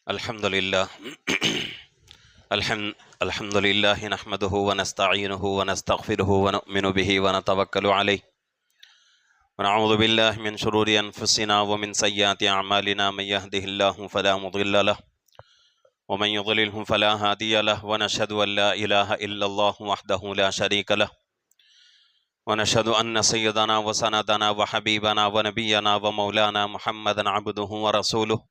الحمد لله الحمد لله نحمده ونستعينه ونستغفره ونؤمن به ونتوكل عليه ونعوذ بالله من شرور أنفسنا ومن سيئات أعمالنا من يهده الله فلا مضل له ومن يضلله فلا هادي له ونشهد أن لا إله إلا الله وحده لا شريك له ونشهد أن سيدنا وسندنا وحبيبنا ونبينا ومولانا محمدا عبده ورسوله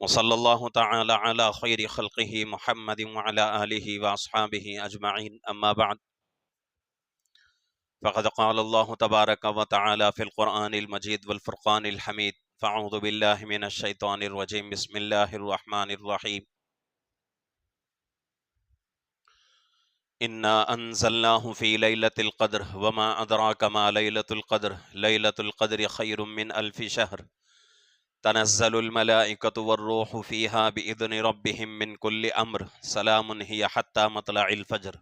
وصلى الله تعالى على خير خلقه محمد وعلى آله وأصحابه أجمعين أما بعد فقد قال الله تبارك وتعالى في القرآن المجيد والفرقان الحميد فأعوذ بالله من الشيطان الرجيم بسم الله الرحمن الرحيم إنا أنزلناه في ليلة القدر وما أدراك ما ليلة القدر ليلة القدر خير من ألف شهر تنزل الملائكة والروح فيها بإذن ربهم من كل أمر سلام هي حتى مطلع الفجر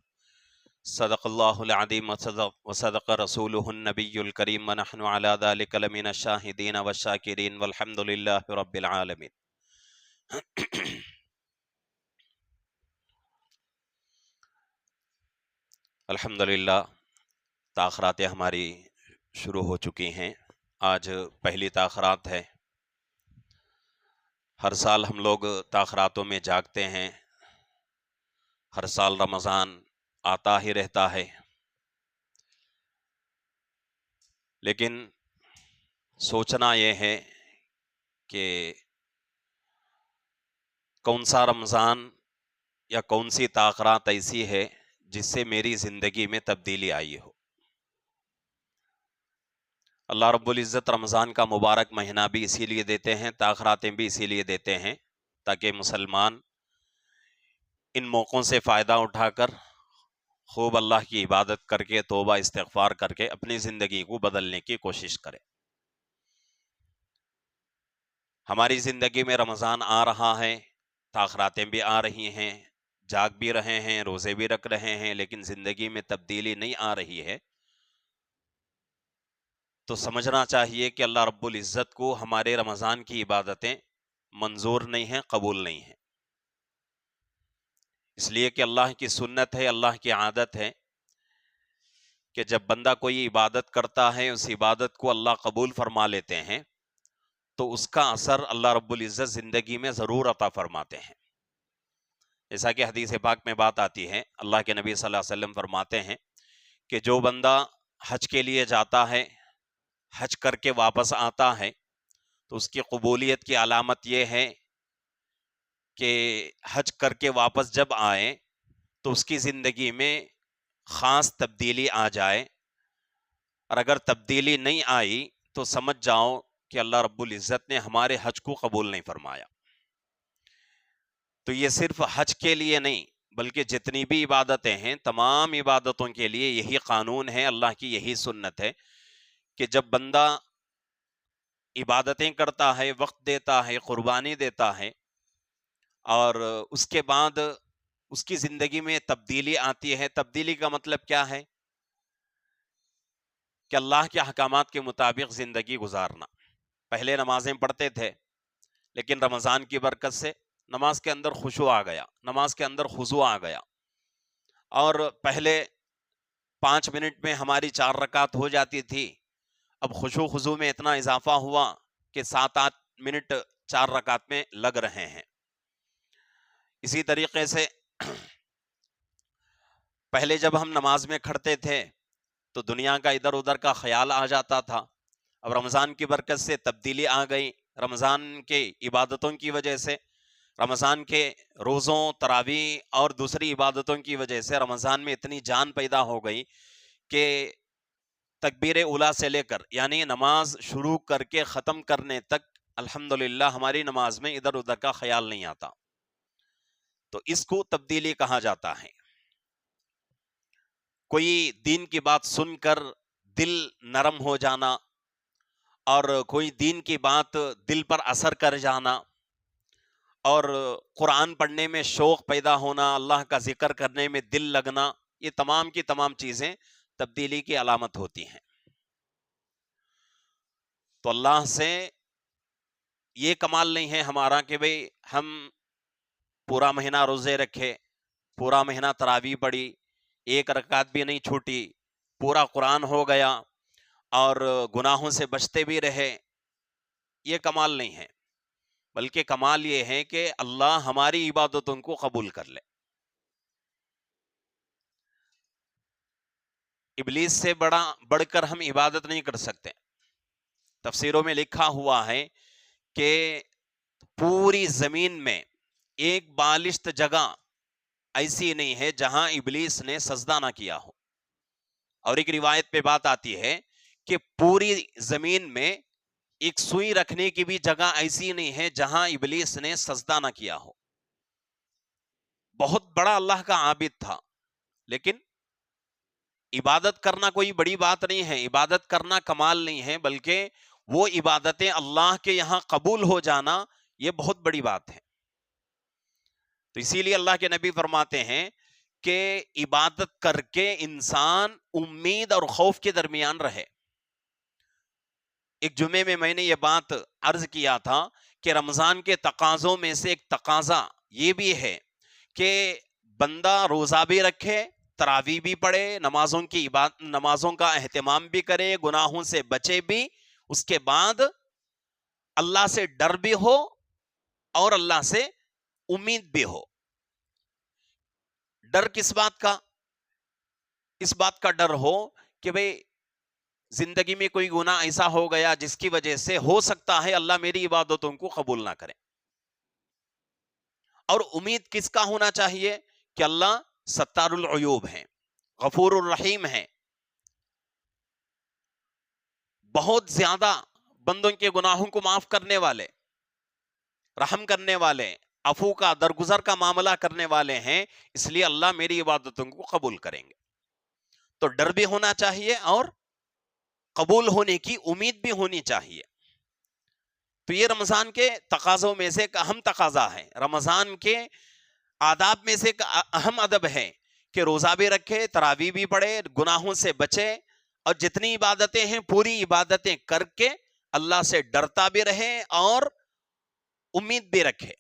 صدق الله العظيم وصدق رسوله النبي الكريم ونحن على ذلك لمن الشاهدين والشاكرين والحمد لله رب العالمين. الحمدللہ تاخراتیں ہماری شروع ہو چکی ہیں. آج پہلی تاخرات ہے. ہر سال ہم لوگ تاخراتوں میں جاگتے ہیں. ہر سال رمضان آتا ہی رہتا ہے، لیکن سوچنا یہ ہے کہ کون سا رمضان یا کون سی تاخرات ایسی ہے جس سے میری زندگی میں تبدیلی آئی ہو. اللہ رب العزت رمضان کا مبارک مہینہ بھی اسی لیے دیتے ہیں، تاخراتیں بھی اسی لیے دیتے ہیں تاکہ مسلمان ان موقعوں سے فائدہ اٹھا کر خوب اللہ کی عبادت کر کے توبہ استغفار کر کے اپنی زندگی کو بدلنے کی کوشش کرے. ہماری زندگی میں رمضان آ رہا ہے، تاخراتیں بھی آ رہی ہیں، جاگ بھی رہے ہیں، روزے بھی رکھ رہے ہیں، لیکن زندگی میں تبدیلی نہیں آ رہی ہے. تو سمجھنا چاہیے کہ اللہ رب العزت کو ہمارے رمضان کی عبادتیں منظور نہیں ہیں، قبول نہیں ہیں. اس لیے کہ اللہ کی سنت ہے، اللہ کی عادت ہے کہ جب بندہ کوئی عبادت کرتا ہے اس عبادت کو اللہ قبول فرما لیتے ہیں تو اس کا اثر اللہ رب العزت زندگی میں ضرور عطا فرماتے ہیں. جیسا کہ حدیث پاک میں بات آتی ہے، اللہ کے نبی صلی اللہ علیہ وسلم فرماتے ہیں کہ جو بندہ حج کے لیے جاتا ہے، حج کر کے واپس آتا ہے تو اس کی قبولیت کی علامت یہ ہے کہ حج کر کے واپس جب آئے تو اس کی زندگی میں خاص تبدیلی آ جائے، اور اگر تبدیلی نہیں آئی تو سمجھ جاؤ کہ اللہ رب العزت نے ہمارے حج کو قبول نہیں فرمایا. تو یہ صرف حج کے لیے نہیں بلکہ جتنی بھی عبادتیں ہیں تمام عبادتوں کے لیے یہی قانون ہے، اللہ کی یہی سنت ہے کہ جب بندہ عبادتیں کرتا ہے، وقت دیتا ہے، قربانی دیتا ہے، اور اس کے بعد اس کی زندگی میں تبدیلی آتی ہے. تبدیلی کا مطلب کیا ہے؟ کہ اللہ کے احکامات کے مطابق زندگی گزارنا. پہلے نمازیں پڑھتے تھے لیکن رمضان کی برکت سے نماز کے اندر خشوع آ گیا، نماز کے اندر خضوع آ گیا، اور پہلے 5 منٹ میں ہماری 4 رکعت ہو جاتی تھی. اب خشوع خضوع میں اتنا اضافہ ہوا کہ 7-8 منٹ 4 رکعت میں لگ رہے ہیں. اسی طریقے سے پہلے جب ہم نماز میں کھڑتے تھے تو دنیا کا ادھر ادھر کا خیال آ جاتا تھا. اب رمضان کی برکت سے تبدیلی آ گئی. رمضان کے عبادتوں کی وجہ سے، رمضان کے روزوں، تراویح اور دوسری عبادتوں کی وجہ سے رمضان میں اتنی جان پیدا ہو گئی کہ تکبیر اولیٰ سے لے کر یعنی نماز شروع کر کے ختم کرنے تک الحمدللہ ہماری نماز میں ادھر ادھر کا خیال نہیں آتا. تو اس کو تبدیلی کہا جاتا ہے. کوئی دین کی بات سن کر دل نرم ہو جانا، اور کوئی دین کی بات دل پر اثر کر جانا، اور قرآن پڑھنے میں شوق پیدا ہونا، اللہ کا ذکر کرنے میں دل لگنا، یہ تمام کی تمام چیزیں تبدیلی کی علامت ہوتی ہیں. تو اللہ سے یہ کمال نہیں ہے ہمارا کہ بھئی ہم پورا مہینہ روزے رکھے، پورا مہینہ تراویح پڑھی، ایک رکعت بھی نہیں چھوٹی، پورا قرآن ہو گیا اور گناہوں سے بچتے بھی رہے. یہ کمال نہیں ہے، بلکہ کمال یہ ہے کہ اللہ ہماری عبادتوں کو قبول کر لے. ابلیس سے بڑھ کر ہم عبادت نہیں کر سکتے. تفسیروں میں لکھا ہوا ہے کہ پوری زمین میں ایک بالشت جگہ ایسی نہیں ہے جہاں ابلیس نے سجدہ نہ کیا ہو. اور ایک روایت پہ بات آتی ہے کہ پوری زمین میں ایک سوئی رکھنے کی بھی جگہ ایسی نہیں ہے جہاں ابلیس نے سجدہ نہ کیا ہو. بہت بڑا اللہ کا عابد تھا، لیکن عبادت کرنا کوئی بڑی بات نہیں ہے، عبادت کرنا کمال نہیں ہے، بلکہ وہ عبادتیں اللہ کے یہاں قبول ہو جانا یہ بہت بڑی بات ہے. تو اسی لیے اللہ کے نبی فرماتے ہیں کہ عبادت کر کے انسان امید اور خوف کے درمیان رہے. ایک جمعے میں نے یہ بات عرض کیا تھا کہ رمضان کے تقاضوں میں سے ایک تقاضا یہ بھی ہے کہ بندہ روزہ بھی رکھے، تراویح بھی پڑھے، نمازوں کا اہتمام بھی کرے، گناہوں سے بچے بھی، اس کے بعد اللہ سے ڈر بھی ہو اور اللہ سے امید بھی ہو. ڈر کس بات کا؟ اس بات کا ڈر ہو کہ بھئی زندگی میں کوئی گناہ ایسا ہو گیا جس کی وجہ سے ہو سکتا ہے اللہ میری عبادتوں کو قبول نہ کرے. اور امید کس کا ہونا چاہیے؟ کہ اللہ ستار العیوب ہیں، غفور الرحیم ہیں، بہت زیادہ بندوں کے گناہوں کو معاف کرنے والے، رحم کرنے والے، عفو کا درگزر کا معاملہ کرنے والے ہیں، اس لیے اللہ میری عبادتوں کو قبول کریں گے. تو ڈر بھی ہونا چاہیے اور قبول ہونے کی امید بھی ہونی چاہیے. تو یہ رمضان کے تقاضوں میں سے ایک اہم تقاضا ہے، رمضان کے آداب میں سے ایک اہم ادب ہے کہ روزہ بھی رکھے، تراویح بھی پڑھے، گناہوں سے بچے، اور جتنی عبادتیں ہیں پوری عبادتیں کر کے اللہ سے ڈرتا بھی رہے اور امید بھی رکھے.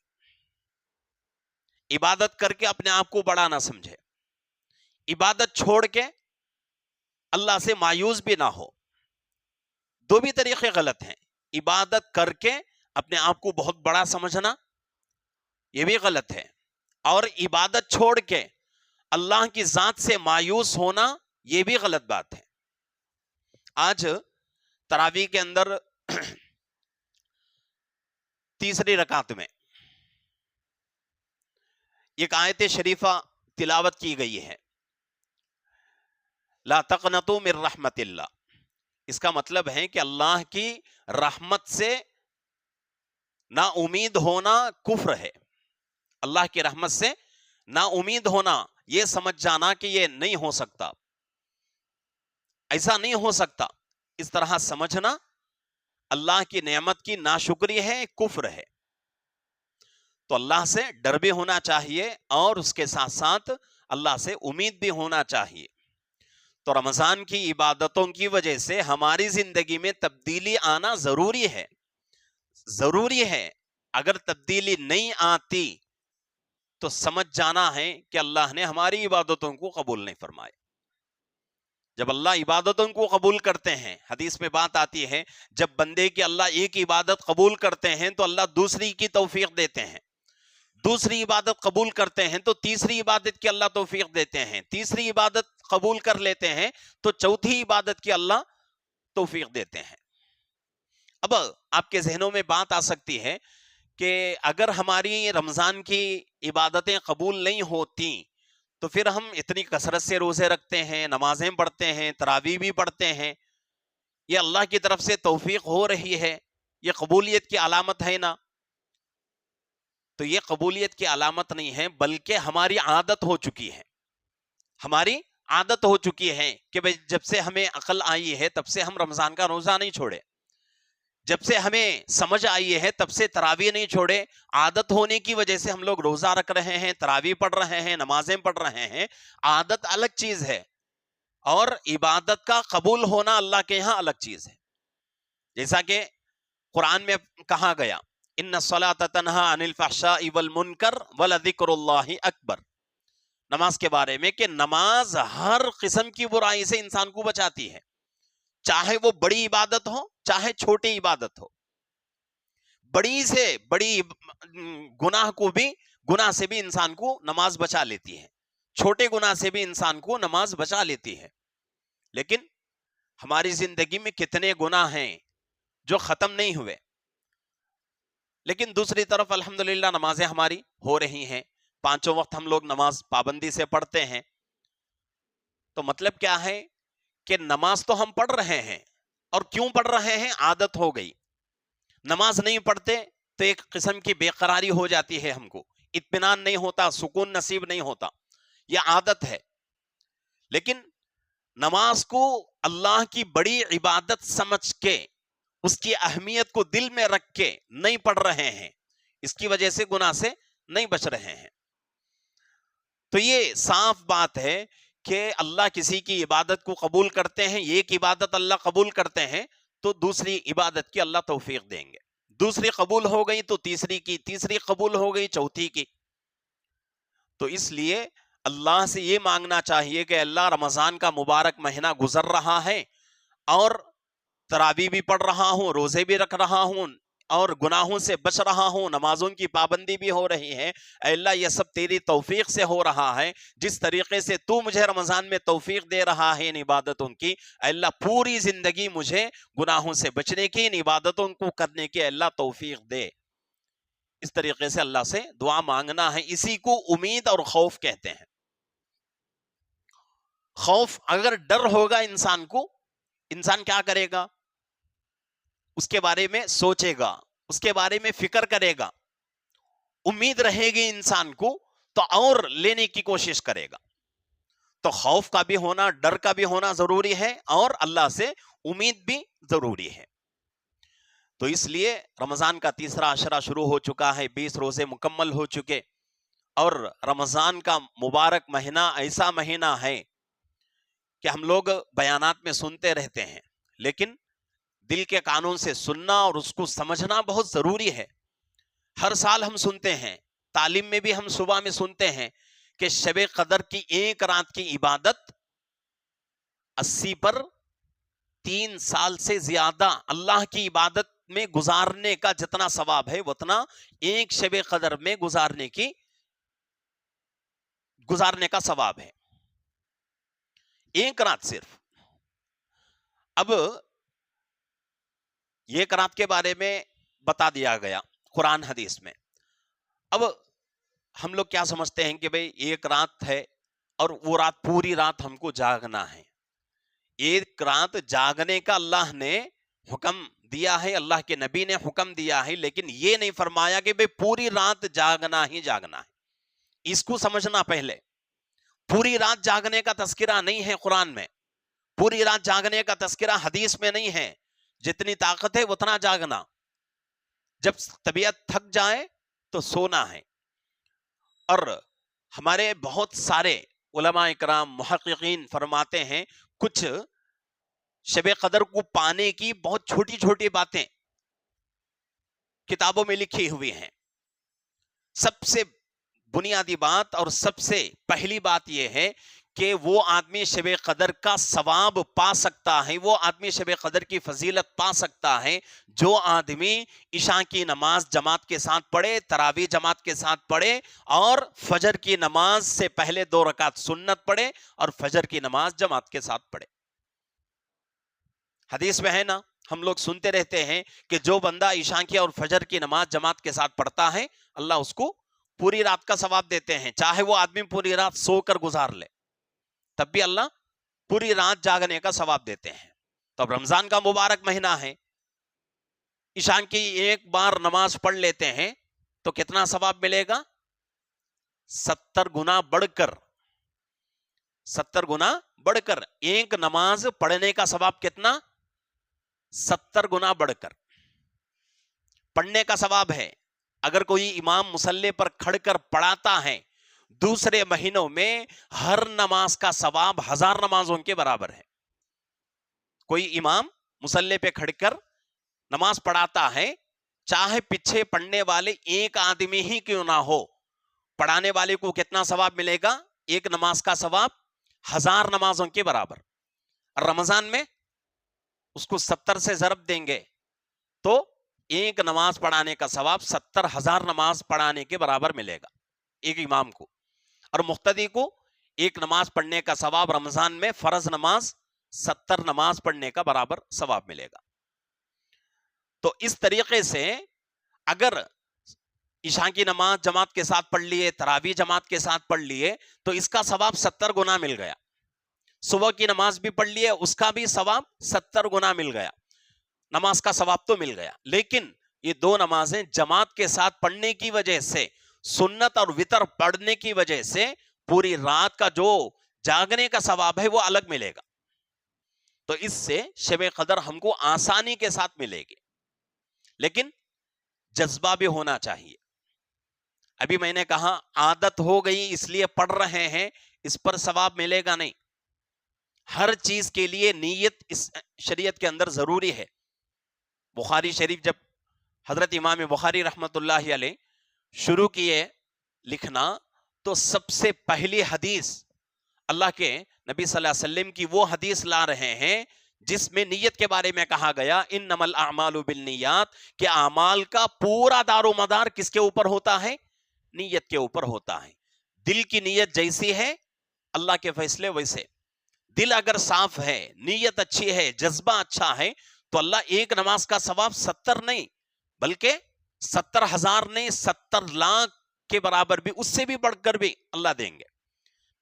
عبادت کر کے اپنے آپ کو بڑا نہ سمجھے، عبادت چھوڑ کے اللہ سے مایوس بھی نہ ہو. دو بھی طریقے غلط ہیں. عبادت کر کے اپنے آپ کو بہت بڑا سمجھنا یہ بھی غلط ہے، اور عبادت چھوڑ کے اللہ کی ذات سے مایوس ہونا یہ بھی غلط بات ہے. آج تراویح کے اندر تیسری رکعت میں ایک آیت شریفہ تلاوت کی گئی ہے، لا تقنطوا من رحمت اللہ. اس کا مطلب ہے کہ اللہ کی رحمت سے نا امید ہونا کفر ہے. اللہ کی رحمت سے نا امید ہونا، یہ سمجھ جانا کہ یہ نہیں ہو سکتا، ایسا نہیں ہو سکتا، اس طرح سمجھنا اللہ کی نعمت کی ناشکری ہے، کفر ہے. تو اللہ سے ڈر بھی ہونا چاہیے اور اس کے ساتھ ساتھ اللہ سے امید بھی ہونا چاہیے. تو رمضان کی عبادتوں کی وجہ سے ہماری زندگی میں تبدیلی آنا ضروری ہے، ضروری ہے. اگر تبدیلی نہیں آتی تو سمجھ جانا ہے کہ اللہ نے ہماری عبادتوں کو قبول نہیں فرمائے. جب اللہ عبادتوں کو قبول کرتے ہیں، حدیث میں بات آتی ہے جب بندے کی اللہ ایک عبادت قبول کرتے ہیں تو اللہ دوسری کی توفیق دیتے ہیں، دوسری عبادت قبول کرتے ہیں تو تیسری عبادت کی اللہ توفیق دیتے ہیں، تیسری عبادت قبول کر لیتے ہیں تو چوتھی عبادت کی اللہ توفیق دیتے ہیں. اب آپ کے ذہنوں میں بات آ سکتی ہے کہ اگر ہماری رمضان کی عبادتیں قبول نہیں ہوتی تو پھر ہم اتنی کثرت سے روزے رکھتے ہیں، نمازیں پڑھتے ہیں، تراویح بھی پڑھتے ہیں، یہ اللہ کی طرف سے توفیق ہو رہی ہے، یہ قبولیت کی علامت ہے نا؟ تو یہ قبولیت کی علامت نہیں ہے، بلکہ ہماری عادت ہو چکی ہے، ہماری عادت ہو چکی ہے کہ جب سے ہمیں عقل آئی ہے تب سے ہم رمضان کا روزہ نہیں چھوڑے، جب سے ہمیں سمجھ آئی ہے تب سے تراویح نہیں چھوڑے. عادت ہونے کی وجہ سے ہم لوگ روزہ رکھ رہے ہیں، تراویح پڑھ رہے ہیں، نمازیں پڑھ رہے ہیں. عادت الگ چیز ہے اور عبادت کا قبول ہونا اللہ کے یہاں الگ چیز ہے. جیسا کہ قرآن میں کہا گیا ان الصلاۃ تنہا عن الفحشاء والمنکر ولذکر اللہ اکبر، نماز کے بارے میں کہ نماز ہر قسم کی برائی سے انسان کو بچاتی ہے، چاہے وہ بڑی عبادت ہو چاہے چھوٹی عبادت ہو، بڑی سے بڑی گناہ سے بھی انسان کو نماز بچا لیتی ہے، چھوٹے گناہ سے بھی انسان کو نماز بچا لیتی ہے۔ لیکن ہماری زندگی میں کتنے گناہ ہیں جو ختم نہیں ہوئے، لیکن دوسری طرف الحمدللہ نمازیں ہماری ہو رہی ہیں، 5 وقت ہم لوگ نماز پابندی سے پڑھتے ہیں۔ تو مطلب کیا ہے کہ نماز تو ہم پڑھ رہے ہیں، اور کیوں پڑھ رہے ہیں؟ عادت ہو گئی۔ نماز نہیں پڑھتے تو ایک قسم کی بے قراری ہو جاتی ہے، ہم کو اطمینان نہیں ہوتا، سکون نصیب نہیں ہوتا، یہ عادت ہے۔ لیکن نماز کو اللہ کی بڑی عبادت سمجھ کے، اس کی اہمیت کو دل میں رکھ کے نہیں پڑھ رہے ہیں، اس کی وجہ سے گناہ سے نہیں بچ رہے ہیں۔ تو یہ صاف بات ہے کہ اللہ کسی کی عبادت کو قبول کرتے ہیں، ایک عبادت اللہ قبول کرتے ہیں تو دوسری عبادت کی اللہ توفیق دیں گے، دوسری قبول ہو گئی تو تیسری کی، تیسری قبول ہو گئی چوتھی کی۔ تو اس لیے اللہ سے یہ مانگنا چاہیے کہ اللہ رمضان کا مبارک مہینہ گزر رہا ہے اور تراویح بھی پڑھ رہا ہوں، روزے بھی رکھ رہا ہوں اور گناہوں سے بچ رہا ہوں، نمازوں کی پابندی بھی ہو رہی ہے، اے اللہ یہ سب تیری توفیق سے ہو رہا ہے، جس طریقے سے تو مجھے رمضان میں توفیق دے رہا ہے ان عبادتوں کی، اے اللہ پوری زندگی مجھے گناہوں سے بچنے کی، ان عبادتوں کو کرنے کی اے اللہ توفیق دے۔ اس طریقے سے اللہ سے دعا مانگنا ہے، اسی کو امید اور خوف کہتے ہیں۔ خوف، اگر ڈر ہوگا انسان کو، انسان کیا کرے گا؟ اس کے بارے میں سوچے گا، اس کے بارے میں فکر کرے گا۔ امید رہے گی انسان کو تو اور لینے کی کوشش کرے گا۔ تو خوف کا بھی ہونا، ڈر کا بھی ہونا ضروری ہے، اور اللہ سے امید بھی ضروری ہے۔ تو اس لیے رمضان کا تیسرا عشرہ شروع ہو چکا ہے، 20 روزے مکمل ہو چکے، اور رمضان کا مبارک مہینہ ایسا مہینہ ہے کہ ہم لوگ بیانات میں سنتے رہتے ہیں، لیکن دل کے کانوں سے سننا اور اس کو سمجھنا بہت ضروری ہے۔ ہر سال ہم سنتے ہیں، تعلیم میں بھی ہم صبح میں سنتے ہیں کہ شب قدر کی ایک رات کی عبادت 80 پر 3 سال سے زیادہ اللہ کی عبادت میں گزارنے کا جتنا ثواب ہے اتنا ایک شب قدر میں گزارنے کا ثواب ہے، ایک رات صرف۔ اب ایک رات کے بارے میں بتا دیا گیا قرآن حدیث میں۔ اب ہم لوگ کیا سمجھتے ہیں کہ بھئی ایک رات ہے اور وہ رات پوری رات ہم کو جاگنا ہے۔ ایک رات جاگنے کا اللہ نے حکم دیا ہے، اللہ کے نبی نے حکم دیا ہے، لیکن یہ نہیں فرمایا کہ بھئی پوری رات جاگنا ہی جاگنا ہے۔ اس کو سمجھنا پہلے، پوری رات جاگنے کا تذکرہ نہیں ہے قرآن میں، پوری رات جاگنے کا تذکرہ حدیث میں نہیں ہے۔ جتنی طاقت ہے اتنا جاگنا، جب طبیعت تھک جائے تو سونا ہے۔ اور ہمارے بہت سارے علماء اکرام محققین فرماتے ہیں کچھ شب قدر کو پانے کی بہت چھوٹی چھوٹی باتیں کتابوں میں لکھی ہوئی ہیں۔ سب سے بنیادی بات اور سب سے پہلی بات یہ ہے کہ وہ آدمی شب قدر کا ثواب پا سکتا ہے، وہ آدمی شب قدر کی فضیلت پا سکتا ہے جو آدمی عشاء کی نماز جماعت کے ساتھ پڑھے، تراویح جماعت کے ساتھ پڑھے، اور فجر کی نماز سے پہلے 2 رکعت سنت پڑھے اور فجر کی نماز جماعت کے ساتھ پڑھے۔ حدیث میں ہے نا، ہم لوگ سنتے رہتے ہیں کہ جو بندہ عشاء کی اور فجر کی نماز جماعت کے ساتھ پڑھتا ہے اللہ اس کو پوری رات کا ثواب دیتے ہیں، چاہے وہ آدمی پوری رات سو کر گزار لے تب بھی اللہ پوری رات جاگنے کا ثواب دیتے ہیں۔ تو اب رمضان کا مبارک مہینہ ہے، عشاء کی ایک بار نماز پڑھ لیتے ہیں تو کتنا ثواب ملے گا؟ 70 گنا بڑھ کر، 70 گنا بڑھ کر ایک نماز پڑھنے کا ثواب کتنا؟ 70 گنا بڑھ کر پڑھنے کا ثواب ہے۔ اگر کوئی امام مصلی پر کھڑ کر پڑھاتا ہے دوسرے مہینوں میں، ہر نماز کا ثواب 1000 نمازوں کے برابر ہے۔ کوئی امام مصلی پہ کھڑ کر نماز پڑھاتا ہے، چاہے پیچھے پڑھنے والے ایک آدمی ہی کیوں نہ ہو، پڑھانے والے کو کتنا ثواب ملے گا؟ ایک نماز کا ثواب 1000 نمازوں کے برابر. رمضان میں اس کو 70 سے ضرب دیں گے تو ایک نماز پڑھانے کا ثواب 70,000 نماز پڑھانے کے برابر ملے گا ایک امام کو. اور مقتدی کو ایک نماز پڑھنے کا ثواب رمضان میں فرض نماز 70 نماز پڑھنے کا برابر ثواب ملے گا. تو اس طریقے سے اگر عشاء کی نماز جماعت کے ساتھ پڑھ لیے، تراویح جماعت کے ساتھ پڑھ لیے تو اس کا ثواب 70 گنا مل گیا. صبح کی نماز بھی پڑھ لیے، اس کا بھی ثواب 70 گنا مل گیا. نماز کا ثواب تو مل گیا، لیکن یہ دو نمازیں جماعت کے ساتھ پڑھنے کی وجہ سے، سنت اور وتر پڑھنے کی وجہ سے پوری رات کا جو جاگنے کا ثواب ہے وہ الگ ملے گا. تو اس سے شب قدر ہم کو آسانی کے ساتھ ملے گی، لیکن جذبہ بھی ہونا چاہیے. ابھی میں نے کہا عادت ہو گئی اس لیے پڑھ رہے ہیں، اس پر ثواب ملے گا نہیں. ہر چیز کے لیے نیت اس شریعت کے اندر ضروری ہے. بخاری شریف جب حضرت امام بخاری رحمت اللہ علیہ شروع کیے لکھنا تو سب سے پہلی حدیث اللہ کے نبی صلی اللہ علیہ وسلم کی وہ حدیث لا رہے ہیں جس میں نیت کے بارے میں کہا گیا انما الاعمال بالنیات، کہ اعمال کا پورا دار و مدار کس کے اوپر ہوتا ہے؟ نیت کے اوپر ہوتا ہے. دل کی نیت جیسی ہے اللہ کے فیصلے ویسے. دل اگر صاف ہے، نیت اچھی ہے، جذبہ اچھا ہے تو اللہ ایک نماز کا ثواب 70 نہیں بلکہ 70,000 نہیں 70 لاکھ کے برابر بھی، اس سے بھی بڑھ کر بھی اللہ دیں گے.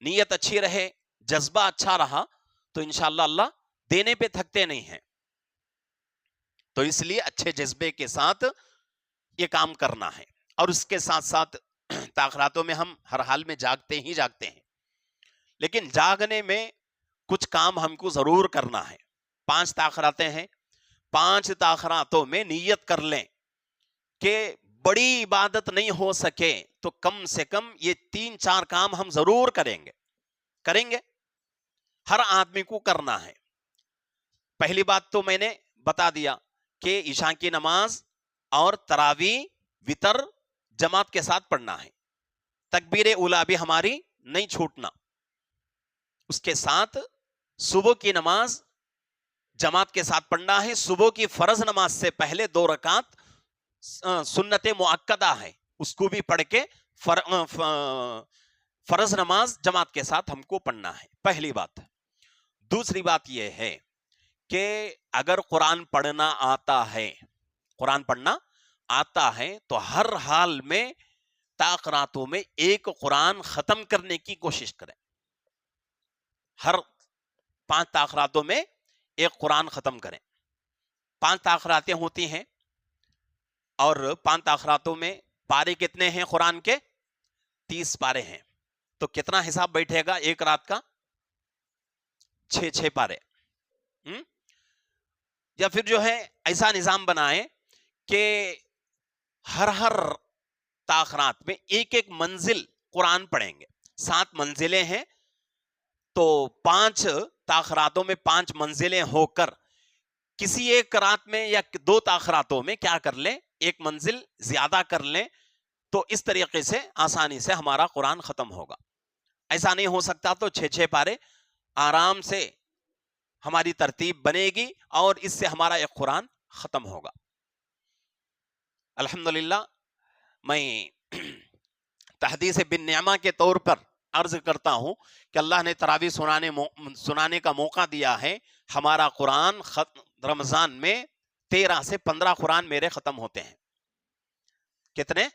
نیت اچھی رہے، جذبہ اچھا رہا تو انشاءاللہ اللہ دینے پہ تھکتے نہیں ہیں. تو اس لیے اچھے جذبے کے ساتھ یہ کام کرنا ہے. اور اس کے ساتھ ساتھ تاخراتوں میں ہم ہر حال میں جاگتے ہی جاگتے ہیں، لیکن جاگنے میں کچھ کام ہم کو ضرور کرنا ہے. 5 تاخراتیں ہیں، 5 تاخراتوں میں نیت کر لیں کہ بڑی عبادت نہیں ہو سکے تو کم سے کم یہ 3-4 کام ہم ضرور کریں گے. ہر آدمی کو کرنا ہے. پہلی بات تو میں نے بتا دیا کہ عشاء کی نماز اور تراویح وتر جماعت کے ساتھ پڑھنا ہے. تکبیر اولیٰ بھی ہماری نہیں چھوٹنا. اس کے ساتھ صبح کی نماز جماعت کے ساتھ پڑھنا ہے. صبح کی فرض نماز سے پہلے 2 رکعت سنت مؤکدہ ہے، اس کو بھی پڑھ کے فرض نماز جماعت کے ساتھ ہم کو پڑھنا ہے. پہلی بات. دوسری بات یہ ہے کہ اگر قرآن پڑھنا آتا ہے تو ہر حال میں تاخراتوں میں ایک قرآن ختم کرنے کی کوشش کریں. ہر 5 تاخراتوں میں ایک قرآن ختم کریں. 5 تاخراتیں ہوتی ہیں اور 5 تاخراتوں میں پارے کتنے ہیں قرآن کے؟ 30 پارے ہیں. تو کتنا حساب بیٹھے گا ایک رات کا؟ 6 پارے. یا پھر جو ہے ایسا نظام بنائیں کہ ہر تاخرات میں ایک منزل قرآن پڑھیں گے. 7 منزلیں ہیں تو 5 تاخراتوں میں 5 منزلیں ہو کر کسی ایک رات میں یا 2 تاخراتوں میں کیا کر لیں، ایک منزل زیادہ کر لیں تو اس طریقے سے آسانی سے ہمارا قرآن ختم ہوگا. ایسا نہیں ہو سکتا تو 6 پارے آرام سے ہماری ترتیب بنے گی اور اس سے ہمارا ایک قرآن ختم ہوگا. الحمدللہ میں تحدیث بن نعمہ کے طور پر عرض کرتا ہوں کہ اللہ نے تراویح سنانے کا موقع دیا ہے. ہمارا قرآن رمضان میں 13 سے 15 قرآن میرے ختم ہوتے ہیں. کتنے؟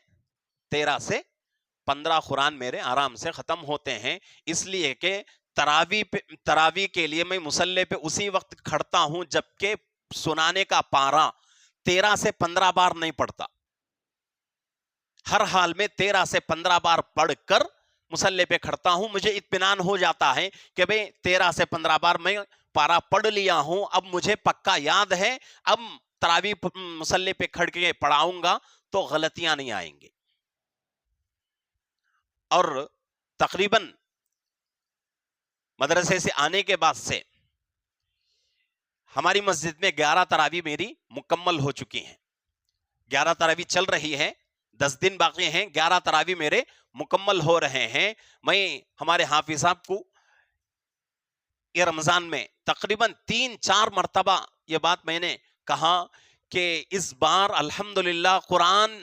13 سے 15 قرآن میرے آرام سے ختم ہوتے ہیں. اس لیے کہ تراویح کے لیے میں مصلی پہ اسی وقت کھڑتا ہوں جبکہ سنانے کا پارا 13 سے 15 بار نہیں پڑھتا. ہر حال میں 13 سے 15 بار پڑھ کر مصلی پہ کھڑتا ہوں. مجھے اطمینان ہو جاتا ہے کہ بھئی 13 سے 15 بار میں پارا پڑھ لیا ہوں، اب مجھے پکا یاد ہے، اب تراویح مصلی پہ کھڑ کے پڑھاؤں گا تو غلطیاں نہیں آئیں گی. اور تقریباً مدرسے سے آنے کے بعد سے ہماری مسجد میں 11 تراویح میری مکمل ہو چکی ہیں. 11 تراویح چل رہی ہے، 10 دن باقی ہیں، 11 تراویح میرے مکمل ہو رہے ہیں. میں ہمارے حافظ صاحب کو یہ رمضان میں تقریباً 3-4 مرتبہ یہ بات میں نے کہا کہ اس بار الحمدللہ قرآن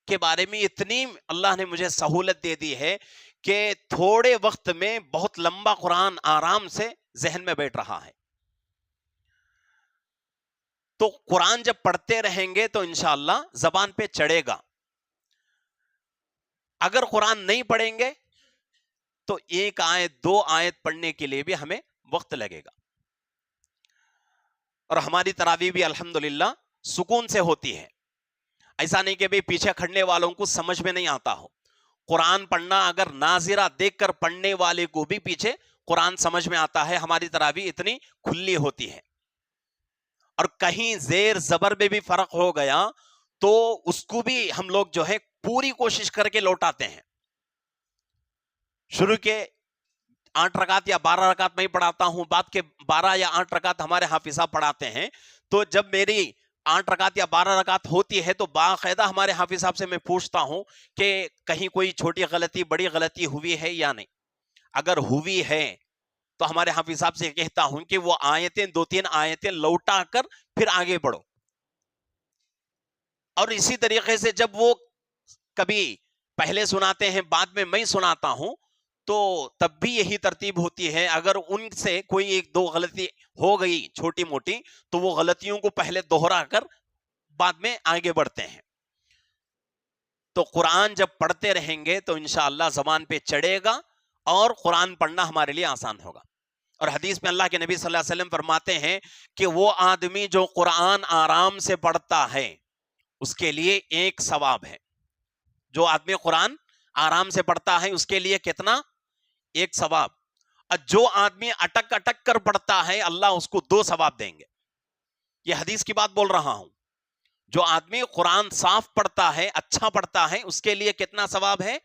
کے بارے میں اتنی اللہ نے مجھے سہولت دے دی ہے کہ تھوڑے وقت میں بہت لمبا قرآن آرام سے ذہن میں بیٹھ رہا ہے. تو قرآن جب پڑھتے رہیں گے تو انشاءاللہ زبان پہ چڑھے گا. اگر قرآن نہیں پڑھیں گے تو 1 آیت 2 آیت پڑھنے کے لیے بھی ہمیں وقت لگے گا. اور ہماری تراویح بھی الحمدللہ سکون سے ہوتی ہے. ایسا نہیں کہ بھی پیچھے کھڑنے والوں کو سمجھ میں نہیں آتا ہو. قرآن پڑھنا اگر ناظرہ دیکھ کر پڑھنے والے کو بھی پیچھے قرآن سمجھ میں آتا ہے. ہماری تراویح اتنی کھلی ہوتی ہے. اور کہیں زیر زبر میں بھی فرق ہو گیا تو اس کو بھی ہم لوگ جو ہے پوری کوشش کر کے لوٹاتے ہیں. شروع کے 8 رکعت یا 12 رکعت میں ہی پڑھاتا ہوں، بعد کے 12 یا 8 رکعت ہمارے حافظ صاحب پڑھاتے ہیں. تو جب میری 8 رکعت یا 12 رکعت ہوتی ہے تو باقاعدہ ہمارے حافظ صاحب سے میں پوچھتا ہوں کہ کہیں کوئی چھوٹی غلطی بڑی غلطی ہوئی ہے یا نہیں. اگر ہوئی ہے تو ہمارے حافظ صاحب سے کہتا ہوں کہ وہ آیتیں 2-3 آیتیں لوٹا کر پھر آگے بڑھو. اور اسی طریقے سے جب وہ کبھی پہلے سناتے ہیں بعد میں میں سناتا ہوں تو تب بھی یہی ترتیب ہوتی ہے. اگر ان سے کوئی 1-2 غلطی ہو گئی چھوٹی موٹی تو وہ غلطیوں کو پہلے دوہرا کر بعد میں آگے بڑھتے ہیں. تو قرآن جب پڑھتے رہیں گے تو انشاءاللہ زبان پہ چڑھے گا اور قرآن پڑھنا ہمارے لیے آسان ہوگا. اور حدیث میں اللہ کے نبی صلی اللہ علیہ وسلم فرماتے ہیں کہ وہ آدمی جو قرآن آرام سے پڑھتا ہے اس کے لیے 1 ثواب ہے. جو آدمی قرآن آرام سے پڑھتا ہے اس کے لیے کتنا؟ 1 ثواب. اور جو آدمی اٹک اٹک کر پڑھتا ہے اللہ اس کو 2 ثواب دیں گے. یہ حدیث کی بات بول رہا ہوں. جو آدمی قرآن صاف پڑھتا ہے اچھا پڑھتا ہے اس کے لیے کتنا ثواب ہے؟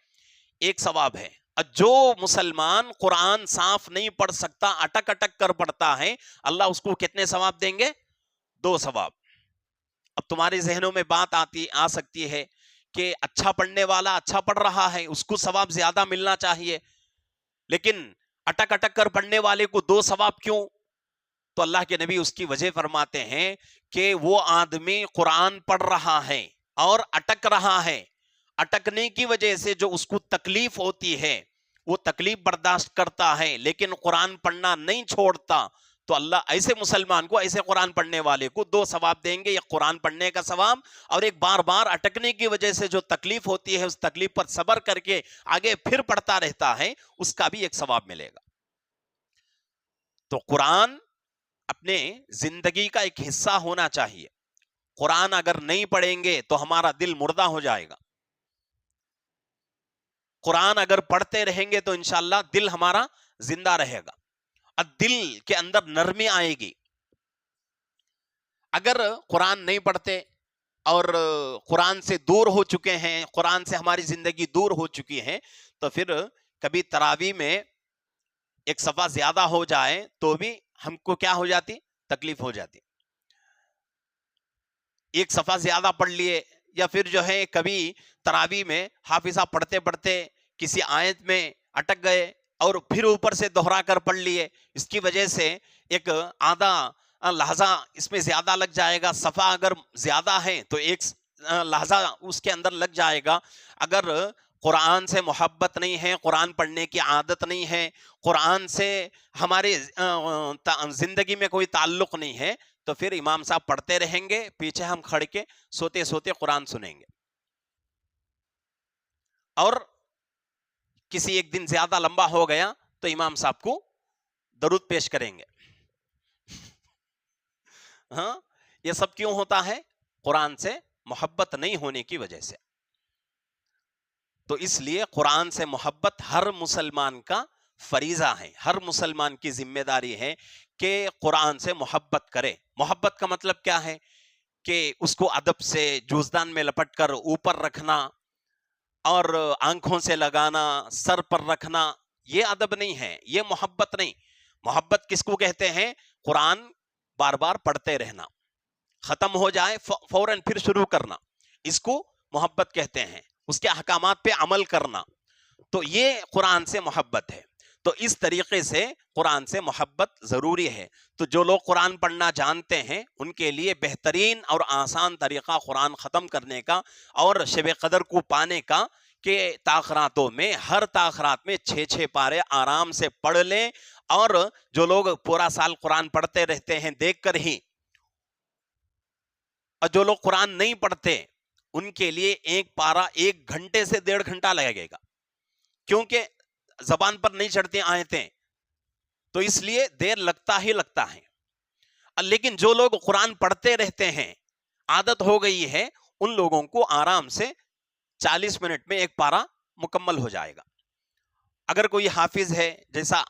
1 ثواب ہے. جو مسلمان قرآن صاف نہیں پڑھ سکتا اٹک اٹک کر پڑھتا ہے اللہ اس کو کتنے ثواب دیں گے؟ 2 ثواب. اب تمہارے ذہنوں میں بات آ سکتی ہے کہ اچھا پڑھنے والا اچھا پڑھ رہا ہے اس کو ثواب زیادہ ملنا چاہیے، لیکن اٹک اٹک کر پڑھنے والے کو 2 ثواب کیوں؟ تو اللہ کے نبی اس کی وجہ فرماتے ہیں کہ وہ آدمی قرآن پڑھ رہا ہے اور اٹک رہا ہے. اٹکنے کی وجہ سے جو اس کو تکلیف ہوتی ہے وہ تکلیف برداشت کرتا ہے لیکن قرآن پڑھنا نہیں چھوڑتا تو اللہ ایسے مسلمان کو ایسے قرآن پڑھنے والے کو 2 ثواب دیں گے. ایک قرآن پڑھنے کا ثواب اور ایک بار بار اٹکنے کی وجہ سے جو تکلیف ہوتی ہے اس تکلیف پر صبر کر کے آگے پھر پڑھتا رہتا ہے اس کا بھی 1 ثواب ملے گا. تو قرآن اپنے زندگی کا ایک حصہ ہونا چاہیے. قرآن اگر نہیں پڑھیں گے تو ہمارا دل مردہ ہو جائے گا. قرآن اگر پڑھتے رہیں گے تو انشاءاللہ دل ہمارا زندہ رہے گا اور دل کے اندر نرمی آئے گی. اگر قرآن نہیں پڑھتے اور قرآن سے دور ہو چکے ہیں، قرآن سے ہماری زندگی دور ہو چکی ہے تو پھر کبھی تراویح میں 1 صفحہ زیادہ ہو جائے تو بھی ہم کو کیا ہو جاتی؟ تکلیف ہو جاتی. 1 صفحہ زیادہ پڑھ لیے یا پھر جو ہے کبھی تراویح میں حافظہ پڑھتے پڑھتے کسی آیت میں اٹک گئے اور پھر اوپر سے دوہرا کر پڑھ لیے، اس کی وجہ سے ایک آدھا لحظہ اس میں زیادہ لگ جائے گا. صفحہ اگر زیادہ ہے تو 1 لحظہ اس کے اندر لگ جائے گا. اگر قرآن سے محبت نہیں ہے، قرآن پڑھنے کی عادت نہیں ہے، قرآن سے ہمارے زندگی میں کوئی تعلق نہیں ہے تو پھر امام صاحب پڑھتے رہیں گے، پیچھے ہم کھڑ کے سوتے سوتے قرآن سنیں گے. اور کسی ایک دن زیادہ لمبا ہو گیا تو امام صاحب کو درود پیش کریں گے. ہاں، یہ سب کیوں ہوتا ہے؟ قرآن سے محبت نہیں ہونے کی وجہ سے. تو اس لیے قرآن سے محبت ہر مسلمان کا فریضہ ہے، ہر مسلمان کی ذمہ داری ہے کہ قرآن سے محبت کرے. محبت کا مطلب کیا ہے؟ کہ اس کو ادب سے جوزدان میں لپٹ کر اوپر رکھنا اور آنکھوں سے لگانا، سر پر رکھنا، یہ ادب نہیں ہے، یہ محبت نہیں. محبت کس کو کہتے ہیں؟ قرآن بار بار پڑھتے رہنا، ختم ہو جائے فوراً پھر شروع کرنا. اس کو محبت کہتے ہیں، اس کے احکامات پہ عمل کرنا، تو یہ قرآن سے محبت ہے۔ تو اس طریقے سے قرآن سے محبت ضروری ہے۔ تو جو لوگ قرآن پڑھنا جانتے ہیں ان کے لیے بہترین اور آسان طریقہ قرآن ختم کرنے کا اور شب قدر کو پانے کا کہ تاخراتوں میں، ہر تاخرات میں 6 پارے آرام سے پڑھ لیں، اور جو لوگ پورا سال قرآن پڑھتے رہتے ہیں دیکھ کر ہی، اور جو لوگ قرآن نہیں پڑھتے ان کے لیے ایک پارا 1 گھنٹے سے 1.5 گھنٹہ لگے گا، کیونکہ زبان پر نہیں چڑھتی آیتیں، تو اس لیے دیر لگتا ہی لگتا ہے۔ لیکن جو لوگ قرآن پڑھتے رہتے ہیں، عادت ہو گئی ہے، ان لوگوں کو آرام سے 40 منٹ میں ایک پارا مکمل ہو جائے گا۔ اگر کوئی حافظ ہے، جیسا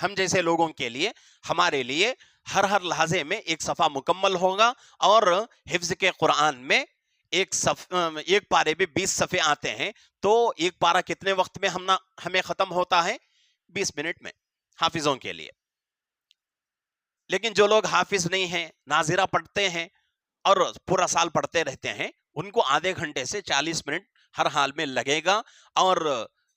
ہم جیسے لوگوں کے لیے، ہمارے لیے ہر لحظے میں ایک صفحہ مکمل ہوگا، اور حفظ کے قرآن میں ایک پارے میں 20 صفحے آتے ہیں، تو ایک پارا کتنے وقت میں ہمیں ختم ہوتا ہے؟ 20 منٹ میں، حافظوں کے لیے۔ لیکن جو لوگ حافظ نہیں ہیں، ناظرہ پڑھتے ہیں اور پورا سال پڑھتے رہتے ہیں، ان کو آدھے گھنٹے سے 40 منٹ ہر حال میں لگے گا، اور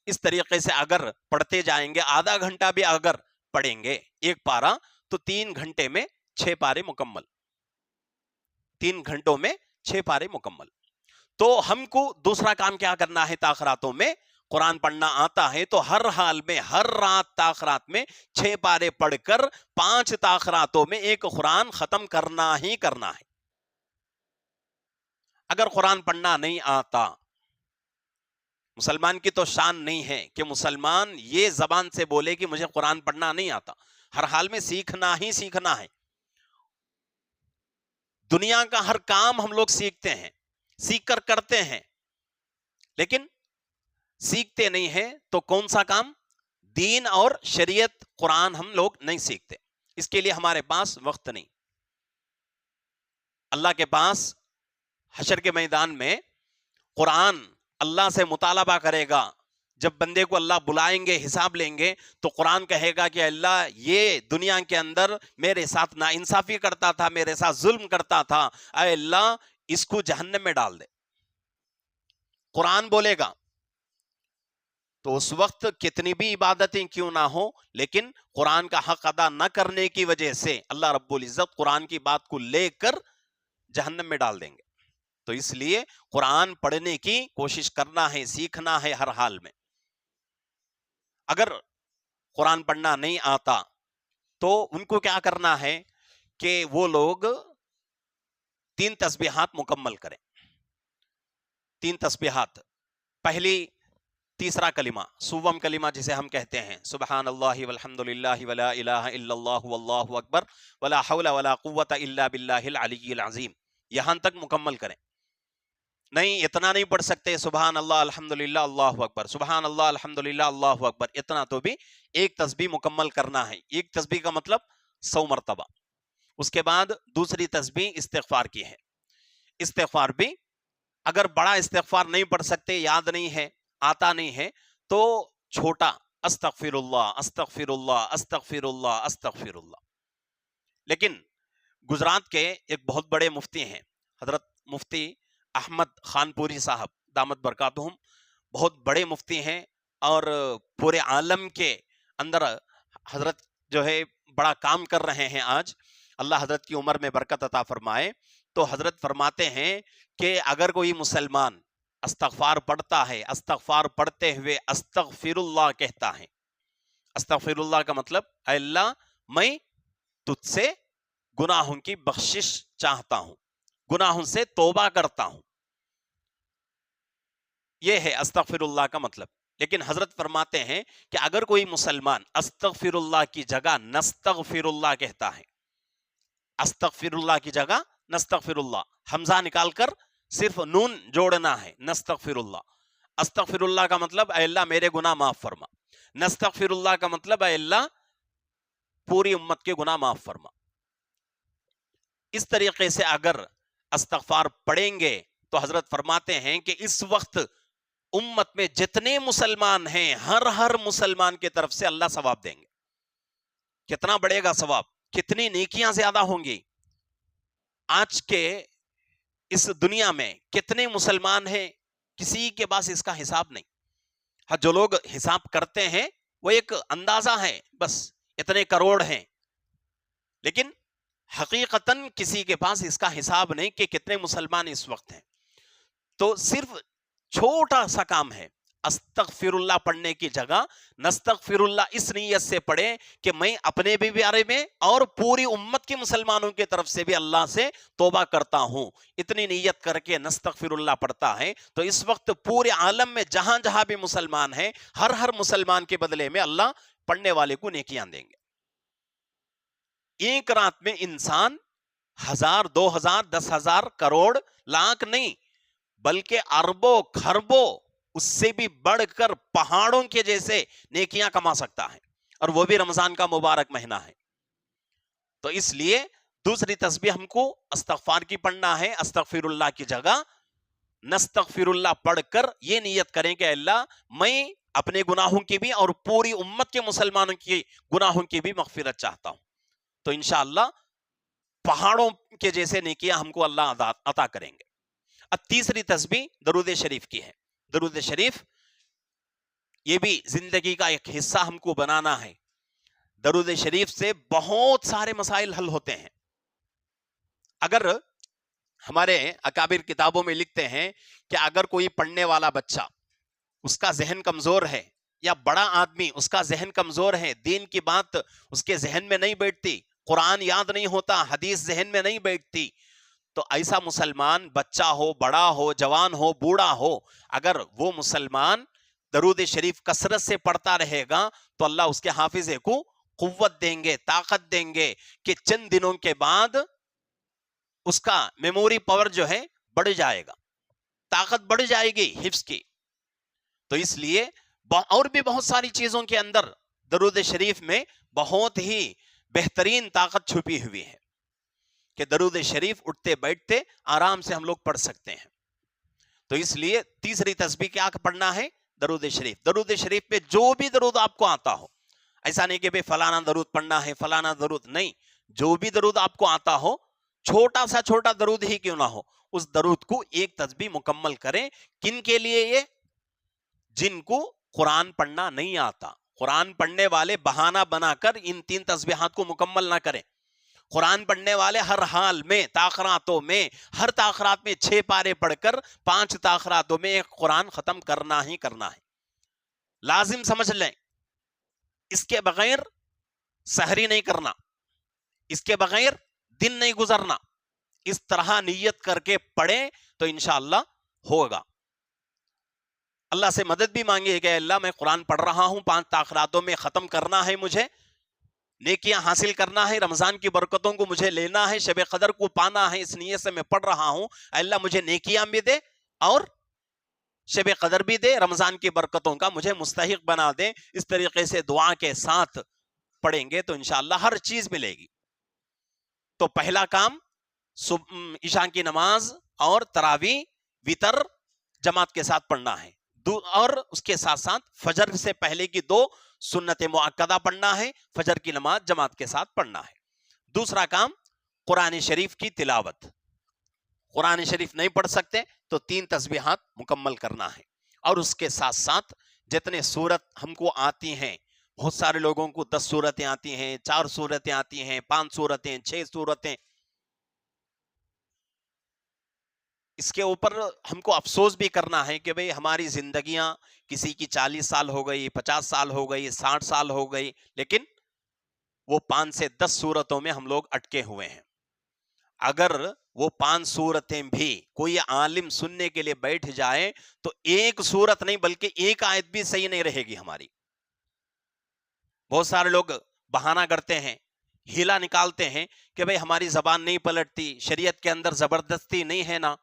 اس طریقے سے اگر پڑھتے جائیں گے، آدھا گھنٹہ بھی اگر پڑھیں گے ایک پارا، تو 3 گھنٹے میں 6 پارے مکمل، 3 گھنٹوں میں 6 پارے مکمل۔ تو ہم کو دوسرا کام کیا کرنا ہے؟ تاخراتوں میں قرآن پڑھنا آتا ہے تو ہر حال میں، ہر رات تاخرات میں 6 پارے پڑھ کر 5 تاخراتوں میں ایک قرآن ختم کرنا ہی کرنا ہے۔ اگر قرآن پڑھنا نہیں آتا، مسلمان کی تو شان نہیں ہے کہ مسلمان یہ زبان سے بولے کہ مجھے قرآن پڑھنا نہیں آتا، ہر حال میں سیکھنا ہی سیکھنا ہے۔ دنیا کا ہر کام ہم لوگ سیکھتے ہیں، سیکھ کر کرتے ہیں، لیکن سیکھتے نہیں ہیں تو کون سا کام؟ دین اور شریعت، قرآن ہم لوگ نہیں سیکھتے، اس کے لیے ہمارے پاس وقت نہیں۔ اللہ کے پاس حشر کے میدان میں قرآن اللہ سے مطالبہ کرے گا، جب بندے کو اللہ بلائیں گے، حساب لیں گے، تو قرآن کہے گا کہ اللہ یہ دنیا کے اندر میرے ساتھ ناانصافی کرتا تھا، میرے ساتھ ظلم کرتا تھا، اے اللہ اس کو جہنم میں ڈال دے۔ قرآن بولے گا، تو اس وقت کتنی بھی عبادتیں کیوں نہ ہو، لیکن قرآن کا حق ادا نہ کرنے کی وجہ سے اللہ رب العزت قرآن کی بات کو لے کر جہنم میں ڈال دیں گے۔ تو اس لیے قرآن پڑھنے کی کوشش کرنا ہے، سیکھنا ہے ہر حال میں۔ اگر قرآن پڑھنا نہیں آتا تو ان کو کیا کرنا ہے کہ وہ لوگ 3 تسبیحات مکمل کریں۔ 3 تسبیحات، پہلی تیسرا کلمہ، سوم کلمہ جسے ہم کہتے ہیں، سبحان اللہ والحمد للہ ولا الہ الا اللہ واللہ اکبر ولا حول ولا قوت الا باللہ العلی العظیم، یہاں تک مکمل کریں۔ نہیں، اتنا نہیں پڑھ سکتے، سبحان اللہ الحمدللہ اللہ اکبر، سبحان اللہ الحمدللہ اللہ اکبر، اتنا تو بھی ایک تسبیح مکمل کرنا ہے۔ ایک تسبیح کا مطلب 100 مرتبہ۔ اس کے بعد دوسری تسبیح استغفار کی ہے۔ استغفار بھی اگر بڑا استغفار نہیں پڑھ سکتے، یاد نہیں ہے، آتا نہیں ہے، تو چھوٹا استغفر اللہ استغفر اللہ استغفر اللہ استغفر اللہ۔ لیکن گجرات کے ایک بہت بڑے مفتی ہیں، حضرت مفتی احمد خان پوری صاحب دامت برکاتہم، بہت بڑے مفتی ہیں، اور پورے عالم کے اندر حضرت جو ہے بڑا کام کر رہے ہیں آج، اللہ حضرت کی عمر میں برکت عطا فرمائے۔ تو حضرت فرماتے ہیں کہ اگر کوئی مسلمان استغفار پڑھتا ہے، استغفار پڑھتے ہوئے استغفر اللہ کہتا ہے، استغفر اللہ کا مطلب اے اللہ میں تجھ سے گناہوں کی بخشش چاہتا ہوں، گناہوں سے توبہ کرتا ہوں، یہ ہے استغفر اللہ کا مطلب۔ لیکن حضرت فرماتے ہیں کہ اگر کوئی مسلمان استغفر اللہ کی جگہ نستغفر اللہ کہتا ہے، استغفر اللہ کی جگہ نستغفر اللہ، حمزہ نکال کر صرف نون جوڑنا ہے، نستغفر اللہ۔ استغفر اللہ کا مطلب اے اللہ میرے گناہ معاف فرما، نستغفر اللہ کا مطلب اے اللہ پوری امت کے گناہ معاف فرما۔ اس طریقے سے اگر استغفار پڑھیں گے تو حضرت فرماتے ہیں کہ اس وقت امت میں جتنے مسلمان ہیں، ہر مسلمان کی طرف سے اللہ ثواب دیں گے۔ کتنا بڑھے گا ثواب، کتنی نیکیاں زیادہ ہوں گی۔ آج کے اس دنیا میں کتنے مسلمان ہیں کسی کے پاس اس کا حساب نہیں. ہاں جو لوگ حساب کرتے ہیں وہ ایک اندازہ ہے، بس اتنے کروڑ ہیں، لیکن حقیقتاً کسی کے پاس اس کا حساب نہیں کہ کتنے مسلمان اس وقت ہیں. تو صرف چھوٹا سا کام ہے، استغفر اللہ پڑھنے کی جگہ نستغفر اللہ اس نیت سے پڑھیں کہ میں اپنے بھی بارے میں اور پوری امت کے مسلمانوں کی طرف سے بھی اللہ سے توبہ کرتا ہوں. اتنی نیت کر کے نستغفر اللہ پڑھتا ہے تو اس وقت پورے عالم میں جہاں جہاں بھی مسلمان ہیں ہر مسلمان کے بدلے میں اللہ پڑھنے والے کو نیکیاں دیں گے. ایک رات میں انسان 1000 2000 10,000 کروڑ لاکھ نہیں بلکہ اربوں خربوں اس سے بھی بڑھ کر پہاڑوں کے جیسے نیکیاں کما سکتا ہے، اور وہ بھی رمضان کا مبارک مہینہ ہے. تو اس لیے دوسری تسبیح ہم کو استغفار کی پڑھنا ہے. استغفر اللہ کی جگہ نستغفر اللہ پڑھ کر یہ نیت کریں کہ اللہ میں اپنے گناہوں کی بھی اور پوری امت کے مسلمانوں کی گناہوں کی بھی مغفرت چاہتا ہوں. تو انشاءاللہ پہاڑوں کے جیسے نیکیاں ہم کو اللہ عطا کریں گے. اب تیسری تسبیح درود شریف کی ہے. درود شریف یہ بھی زندگی کا ایک حصہ ہم کو بنانا ہے. درود شریف سے بہت سارے مسائل حل ہوتے ہیں. اگر ہمارے اکابر کتابوں میں لکھتے ہیں کہ اگر کوئی پڑھنے والا بچہ اس کا ذہن کمزور ہے یا بڑا آدمی اس کا ذہن کمزور ہے، دین کی بات اس کے ذہن میں نہیں بیٹھتی، قرآن یاد نہیں ہوتا، حدیث ذہن میں نہیں بیٹھتی، تو ایسا مسلمان بچہ ہو بڑا ہو جوان ہو بوڑھا ہو اگر وہ مسلمان درود شریف کثرت سے پڑھتا رہے گا تو اللہ اس کے حافظے کو قوت دیں گے، طاقت دیں گے کہ چند دنوں کے بعد اس کا میموری پاور جو ہے بڑھ جائے گا، طاقت بڑھ جائے گی حفظ کی. تو اس لیے اور بھی بہت ساری چیزوں کے اندر درود شریف میں بہت ہی بہترین طاقت چھپی ہوئی ہے کہ درود شریف اٹھتے بیٹھتے آرام سے ہم لوگ پڑھ سکتے ہیں. تو اس لیے تیسری تسبیح کیا پڑھنا ہے؟ درود شریف. درود شریف پہ جو بھی درود آپ کو آتا ہو، ایسا نہیں کہ بھئی فلانا درود پڑھنا ہے فلانا درود نہیں، جو بھی درود آپ کو آتا ہو چھوٹا سا چھوٹا درود ہی کیوں نہ ہو اس درود کو ایک تسبیح مکمل کریں. کن کے لیے؟ یہ جن کو قرآن پڑھنا نہیں آتا. قرآن پڑھنے والے بہانہ بنا کر ان 3 تسبیحات کو مکمل نہ کریں. قرآن پڑھنے والے ہر حال میں تاخراتوں میں ہر تاخرات میں 6 پارے پڑھ کر 5 تاخراتوں میں ایک قرآن ختم کرنا ہی کرنا ہے. لازم سمجھ لیں، اس کے بغیر سحری نہیں کرنا، اس کے بغیر دن نہیں گزرنا. اس طرح نیت کر کے پڑھیں تو انشاءاللہ ہوگا. اللہ سے مدد بھی مانگے کہ اللہ میں قرآن پڑھ رہا ہوں 5 تاخراتوں میں ختم کرنا ہے، مجھے نیکیاں حاصل کرنا ہے، رمضان کی برکتوں کو مجھے لینا ہے، شب قدر کو پانا ہے، اس نیت سے میں پڑھ رہا ہوں. اللہ مجھے نیکیاں بھی دے اور شب قدر بھی دے، رمضان کی برکتوں کا مجھے مستحق بنا دے. اس طریقے سے دعا کے ساتھ پڑھیں گے تو انشاءاللہ ہر چیز ملے گی. تو پہلا کام عشاء کی نماز اور تراویح وتر جماعت کے ساتھ پڑھنا ہے، اور اس کے ساتھ ساتھ فجر سے پہلے کی 2 سنت مؤکدہ پڑھنا ہے، فجر کی نماز جماعت کے ساتھ پڑھنا ہے. دوسرا کام قرآن شریف کی تلاوت. قرآن شریف نہیں پڑھ سکتے تو 3 تسبیحات مکمل کرنا ہے، اور اس کے ساتھ ساتھ جتنے سورت ہم کو آتی ہیں، بہت سارے لوگوں کو 10 سورتیں آتی ہیں، 4 سورتیں آتی ہیں، 5 سورتیں، 6 سورتیں. اس کے اوپر ہم کو افسوس بھی کرنا ہے کہ بھئی ہماری زندگیاں کسی کی 40 سال ہو گئی، 50 سال ہو گئی، 60 سال ہو گئی، لیکن وہ 5 سے 10 سورتوں میں ہم لوگ اٹکے ہوئے ہیں. اگر وہ 5 سورتیں بھی کوئی عالم سننے کے لیے بیٹھ جائے تو ایک سورت نہیں بلکہ ایک آیت بھی صحیح نہیں رہے گی ہماری. بہت سارے لوگ بہانہ کرتے ہیں، ہیلا نکالتے ہیں کہ بھئی ہماری زبان نہیں پلٹتی، شریعت کے اندر زبردستی نہیں ہے نا.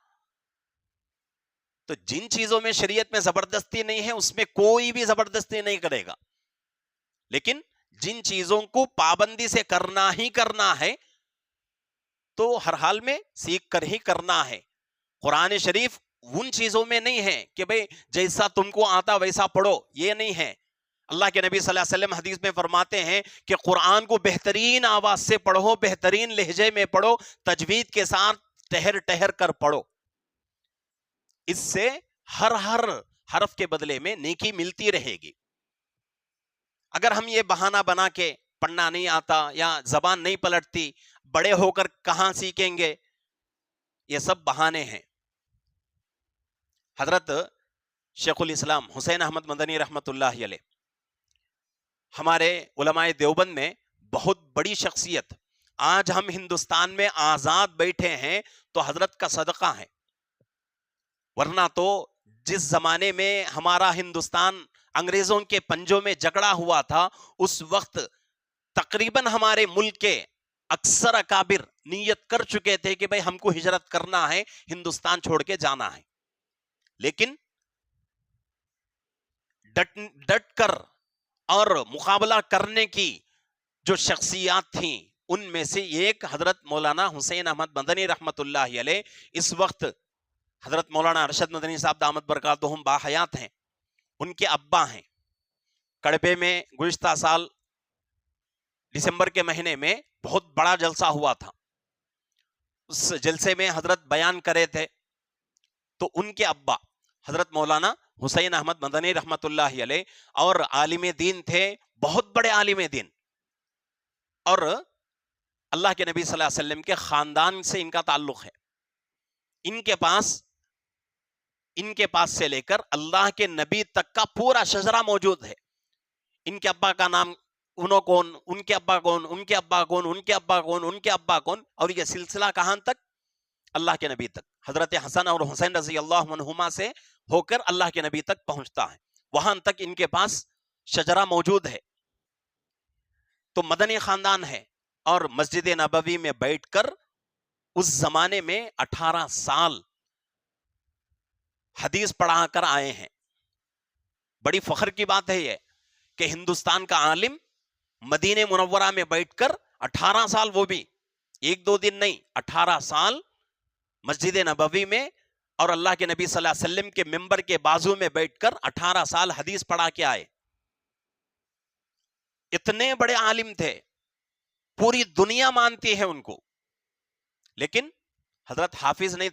تو جن چیزوں میں شریعت میں زبردستی نہیں ہے اس میں کوئی بھی زبردستی نہیں کرے گا، لیکن جن چیزوں کو پابندی سے کرنا ہی کرنا ہے تو ہر حال میں سیکھ کر ہی کرنا ہے. قرآن شریف ان چیزوں میں نہیں ہے کہ بھئی جیسا تم کو آتا ویسا پڑھو، یہ نہیں ہے. اللہ کے نبی صلی اللہ علیہ وسلم حدیث میں فرماتے ہیں کہ قرآن کو بہترین آواز سے پڑھو، بہترین لہجے میں پڑھو، تجوید کے ساتھ ٹہر ٹہر کر پڑھو. اس سے ہر حرف کے بدلے میں نیکی ملتی رہے گی. اگر ہم یہ بہانہ بنا کے پڑھنا نہیں آتا یا زبان نہیں پلٹتی، بڑے ہو کر کہاں سیکھیں گے، یہ سب بہانے ہیں. حضرت شیخ الاسلام حسین احمد مدنی رحمت اللہ علیہ ہمارے علماء دیوبند میں بہت بڑی شخصیت. آج ہم ہندوستان میں آزاد بیٹھے ہیں تو حضرت کا صدقہ ہے، ورنہ تو جس زمانے میں ہمارا ہندوستان انگریزوں کے پنجوں میں جکڑا ہوا تھا، اس وقت تقریباً ہمارے ملک کے اکثر اکابر نیت کر چکے تھے کہ بھئی ہم کو ہجرت کرنا ہے، ہندوستان چھوڑ کے جانا ہے. لیکن ڈٹ کر اور مقابلہ کرنے کی جو شخصیات تھیں، ان میں سے ایک حضرت مولانا حسین احمد مدنی رحمت اللہ علیہ. اس وقت حضرت مولانا ارشد مدنی صاحب دامت برکاتہم باحیات ہیں، ان کے ابا ہیں. کڑبے میں گزشتہ سال دسمبر کے مہینے میں بہت بڑا جلسہ ہوا تھا. اس جلسے میں حضرت بیان کرے تھے تو ان کے ابا حضرت مولانا حسین احمد مدنی رحمت اللہ علیہ اور عالم دین تھے، بہت بڑے عالم دین، اور اللہ کے نبی صلی اللہ علیہ وسلم کے خاندان سے ان کا تعلق ہے. ان کے پاس سے لے کر اللہ کے نبی تک کا پورا شجرہ موجود ہے. ان کے ابا کا نام انہوں کون، ان کے ابا کون، ان کے ابا کون، ان کے ابا کون، ان کے ابا کون، اور یہ سلسلہ کہاں تک؟ اللہ کے نبی تک. حضرت حسن اور حسین رضی اللہ عنہما سے ہو کر اللہ کے نبی تک پہنچتا ہے، وہاں تک ان کے پاس شجرہ موجود ہے. تو مدنی خاندان ہے، اور مسجد نبوی میں بیٹھ کر اس زمانے میں 18 سال حدیث پڑھا کر آئے ہیں. بڑی فخر کی بات ہے یہ کہ ہندوستان کا عالم مدینہ منورہ میں بیٹھ کر 18 سال، وہ بھی ایک دو دن نہیں، 18 سال مسجد نبوی میں اور اللہ کے نبی صلی اللہ علیہ وسلم کے منبر کے بازو میں بیٹھ کر 18 سال حدیث پڑھا کے آئے. اتنے بڑے عالم تھے، پوری دنیا مانتی ہے ان کو. لیکن حضرت حافظ نہیں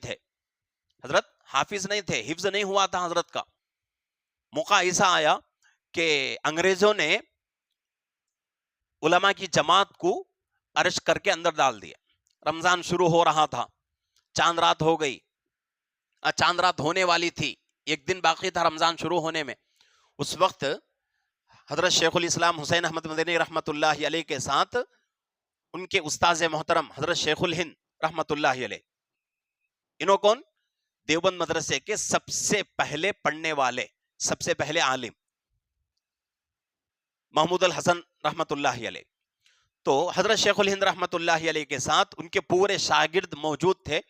تھے، حفظ نہیں ہوا تھا حضرت کا. موقع ایسا آیا کہ انگریزوں نے علماء کی جماعت کو ارسٹ کر کے اندر ڈال دیا. رمضان شروع ہو رہا تھا، چاند رات ہو گئی، چاند رات ہونے والی تھی، ایک دن باقی تھا رمضان شروع ہونے میں. اس وقت حضرت شیخ الاسلام حسین احمد مدنی رحمت اللہ علیہ کے ساتھ ان کے استاذ محترم حضرت شیخ الہند رحمت اللہ علیہ، انہوں کون؟ دیوبند مدرسے کے سب سے پہلے پڑھنے والے، سب سے پہلے عالم محمود الحسن رحمت اللہ علیہ. تو حضرت شیخ الہند رحمت اللہ علیہ کے ساتھ ان کے پورے شاگرد موجود تھے.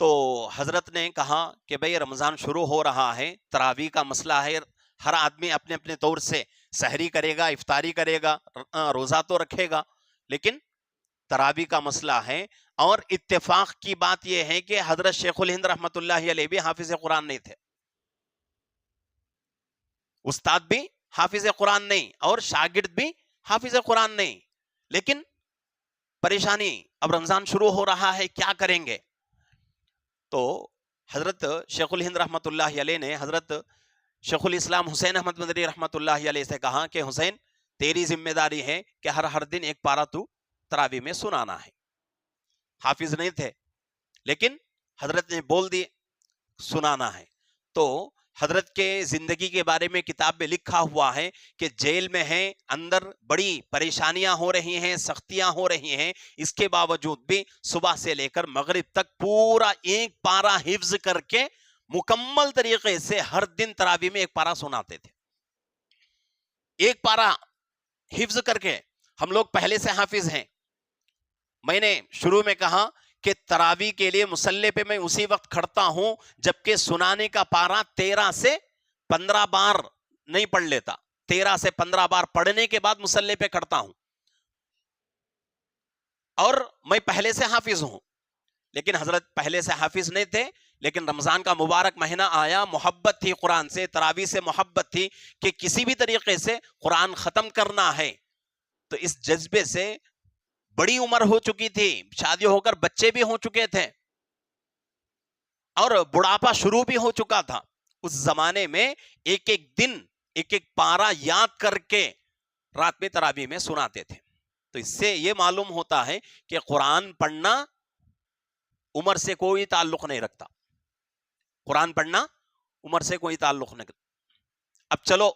تو حضرت نے کہا کہ بھئی رمضان شروع ہو رہا ہے، تراویح کا مسئلہ ہے، ہر آدمی اپنے اپنے طور سے سحری کرے گا، افطاری کرے گا، روزہ تو رکھے گا، لیکن تراویح کا مسئلہ ہے. اور اتفاق کی بات یہ ہے کہ حضرت شیخ الہند رحمت اللہ علیہ بھی حافظ قرآن نہیں تھے، استاد بھی حافظ قرآن نہیں اور شاگرد بھی حافظ قرآن نہیں. لیکن پریشانی، اب رمضان شروع ہو رہا ہے، کیا کریں گے؟ تو حضرت شیخ الہند رحمت اللہ علیہ نے حضرت شیخ الاسلام حسین احمد مدنی رحمت اللہ علیہ سے کہا کہ حسین، تیری ذمہ داری ہے کہ ہر دن ایک پارہ تو تراویح میں سنانا ہے. حافظ نہیں تھے، لیکن حضرت نے بول دی سنانا ہے. تو حضرت کے زندگی کے بارے میں کتاب میں لکھا ہوا ہے کہ جیل میں ہیں، اندر بڑی پریشانیاں ہو رہی ہیں، سختیاں ہو رہی ہیں، اس کے باوجود بھی صبح سے لے کر مغرب تک پورا ایک پارہ حفظ کر کے مکمل طریقے سے ہر دن تراویح میں ایک پارہ سناتے تھے. ایک پارہ حفظ کر کے. ہم لوگ پہلے سے حافظ ہیں. میں نے شروع میں کہا کہ تراویح کے لیے مصلی پہ میں اسی وقت کھڑتا ہوں جبکہ سنانے کا پارہ 13 سے 15 بار نہیں پڑھ لیتا، 13 سے 15 بار پڑھنے کے بعد مصلی پہ کھڑتا ہوں. اور میں پہلے سے حافظ ہوں. لیکن حضرت پہلے سے حافظ نہیں تھے، لیکن رمضان کا مبارک مہینہ آیا، محبت تھی قرآن سے، تراویح سے محبت تھی کہ کسی بھی طریقے سے قرآن ختم کرنا ہے. تو اس جذبے سے بڑی عمر ہو چکی تھی، شادی ہو کر بچے بھی ہو چکے تھے، اور بڑھاپا شروع بھی ہو چکا تھا. اس زمانے میں ایک ایک دن ایک ایک پارا یاد کر کے رات میں تراویح میں سناتے تھے. تو اس سے یہ معلوم ہوتا ہے کہ قرآن پڑھنا عمر سے کوئی تعلق نہیں رکھتا. قرآن پڑھنا عمر سے کوئی تعلق نہیں رکھتا. اب چلو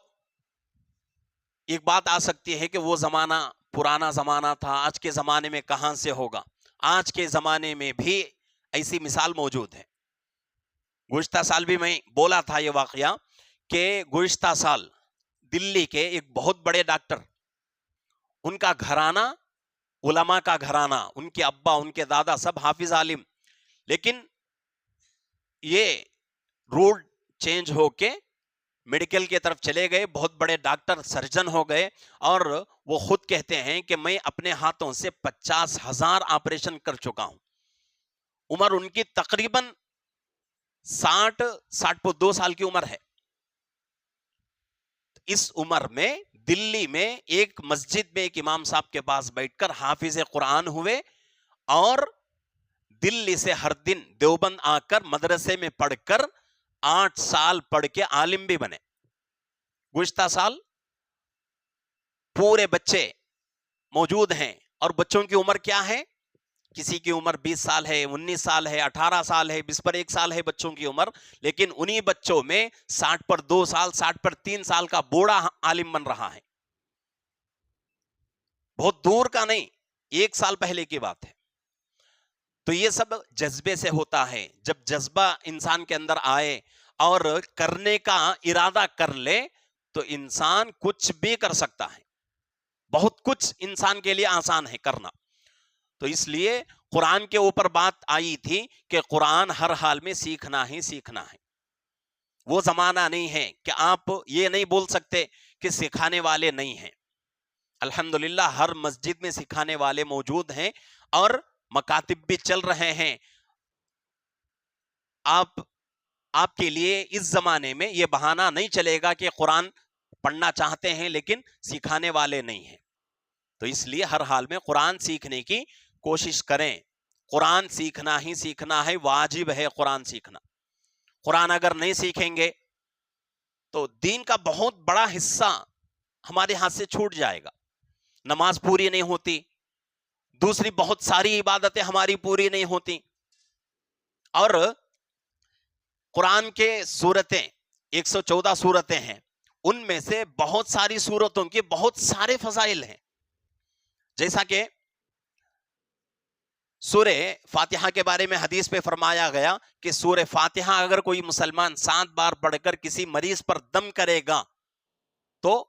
ایک بات آ سکتی ہے کہ وہ زمانہ پرانا زمانہ تھا، آج کے زمانے میں کہاں سے ہوگا. آج کے زمانے میں بھی ایسی مثال موجود ہے. گزشتہ سال بھی میں بولا تھا یہ واقعہ کہ گزشتہ سال دلی کے ایک بہت بڑے ڈاکٹر، ان کا گھرانہ علماء کا گھرانہ، ان کے ابا ان کے دادا سب حافظ عالم، لیکن یہ روڈ چینج ہو کے میڈیکل کی طرف چلے گئے، بہت بڑے ڈاکٹر سرجن ہو گئے، اور وہ خود کہتے ہیں کہ میں اپنے ہاتھوں سے 50,000 آپریشن کر چکا ہوں. عمر ان کی تقریباً 62 سال کی عمر ہے. اس عمر میں دلی میں ایک مسجد میں ایک امام صاحب کے پاس بیٹھ کر حافظ قرآن ہوئے، اور دلی سے ہر دن دیوبند آ کر مدرسے میں پڑھ کر 8 سال پڑھ کے عالم بھی بنے. گزشتہ سال پورے بچے موجود ہیں، اور بچوں کی عمر کیا ہے؟ کسی کی عمر 20 سال ہے، 19 سال ہے، 18 سال ہے، 20 پر 1 سال ہے بچوں کی عمر. لیکن انہی بچوں میں 60 پر 2 سال، 60 پر 3 سال کا بوڑھا عالم بن رہا ہے. بہت دور کا نہیں، 1 سال پہلے کی بات ہے. تو یہ سب جذبے سے ہوتا ہے. جب جذبہ انسان کے اندر آئے اور کرنے کا ارادہ کر لے تو انسان کچھ بھی کر سکتا ہے. بہت کچھ انسان کے لیے آسان ہے کرنا. تو اس لیے قرآن کے اوپر بات آئی تھی کہ قرآن ہر حال میں سیکھنا ہی سیکھنا ہے. وہ زمانہ نہیں ہے کہ آپ یہ نہیں بول سکتے کہ سکھانے والے نہیں ہیں. الحمدللہ ہر مسجد میں سکھانے والے موجود ہیں اور مکاتب بھی چل رہے ہیں. آپ کے لیے اس زمانے میں یہ بہانہ نہیں چلے گا کہ قرآن پڑھنا چاہتے ہیں لیکن سکھانے والے نہیں ہیں. تو اس لیے ہر حال میں قرآن سیکھنے کی کوشش کریں. قرآن سیکھنا ہی سیکھنا ہے، واجب ہے قرآن سیکھنا. قرآن اگر نہیں سیکھیں گے تو دین کا بہت بڑا حصہ ہمارے ہاتھ سے چھوٹ جائے گا. نماز پوری نہیں ہوتی، دوسری بہت ساری عبادتیں ہماری پوری نہیں ہوتی. اور قرآن کے سورتیں 114 سورتیں ہیں، ان میں سے بہت ساری سورتوں کے بہت سارے فضائل ہیں. جیسا کہ سورہ فاتحہ کے بارے میں حدیث پہ فرمایا گیا کہ سورہ فاتحہ اگر کوئی مسلمان 7 بار پڑھ کر کسی مریض پر دم کرے گا تو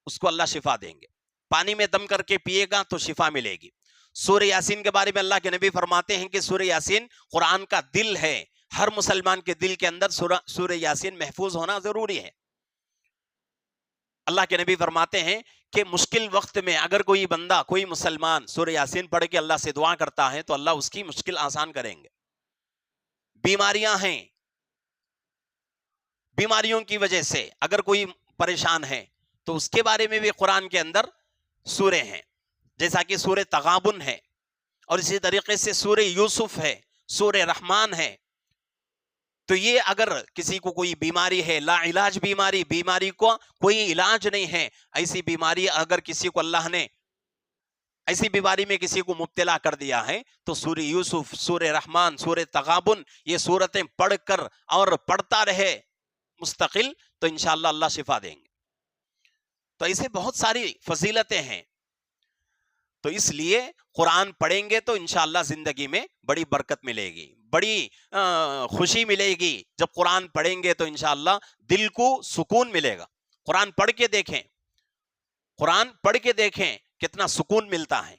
اس کو اللہ شفا دیں گے. پانی میں دم کر کے پیے گا تو شفا ملے گی. سورہ یاسین کے بارے میں اللہ کے نبی فرماتے ہیں کہ سورہ یاسین قرآن کا دل ہے. ہر مسلمان کے دل کے اندر سورہ یاسین محفوظ ہونا ضروری ہے. اللہ کے نبی فرماتے ہیں کہ مشکل وقت میں اگر کوئی بندہ، کوئی مسلمان سورہ یاسین پڑھ کے اللہ سے دعا کرتا ہے تو اللہ اس کی مشکل آسان کریں گے. بیماریاں ہیں، بیماریوں کی وجہ سے اگر کوئی پریشان ہے تو اس کے بارے میں بھی قرآن کے اندر سورے ہیں، جیسا کہ سورہ تغابن ہے، اور اسی طریقے سے سورہ یوسف ہے، سورہ رحمان ہے. تو یہ اگر کسی کو کوئی بیماری ہے، لا علاج بیماری کو کوئی علاج نہیں ہے، ایسی بیماری اگر کسی کو اللہ نے ایسی بیماری میں کسی کو مبتلا کر دیا ہے تو سورہ یوسف، سورہ رحمان، سورہ تغابن یہ سورتیں پڑھ کر اور پڑھتا رہے مستقل تو انشاءاللہ اللہ شفا دیں گے. تو ایسے بہت ساری فضیلتیں ہیں. تو اس لیے قرآن پڑھیں گے تو انشاءاللہ زندگی میں بڑی برکت ملے گی، بڑی خوشی ملے گی. جب قرآن پڑھیں گے تو انشاءاللہ دل کو سکون ملے گا. قرآن پڑھ کے دیکھیں، قرآن پڑھ کے دیکھیں کتنا سکون ملتا ہے.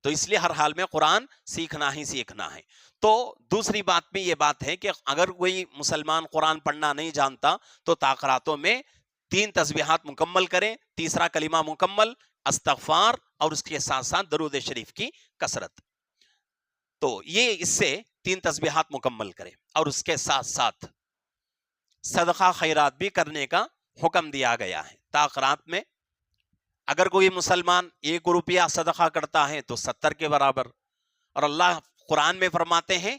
تو اس لیے ہر حال میں قرآن سیکھنا ہی سیکھنا ہے. تو دوسری بات میں یہ بات ہے کہ اگر کوئی مسلمان قرآن پڑھنا نہیں جانتا تو تاخراتوں میں 3 تسبیحات مکمل کریں، تیسرا کلمہ مکمل، استغفار، اور اس کے ساتھ ساتھ درود شریف کی کثرت. تو یہ اس سے 3 تسبیحات مکمل کریں، اور اس کے ساتھ ساتھ صدقہ خیرات بھی کرنے کا حکم دیا گیا ہے. تاخرات میں اگر کوئی مسلمان 1 روپیہ صدقہ کرتا ہے تو 70 کے برابر. اور اللہ قرآن میں فرماتے ہیں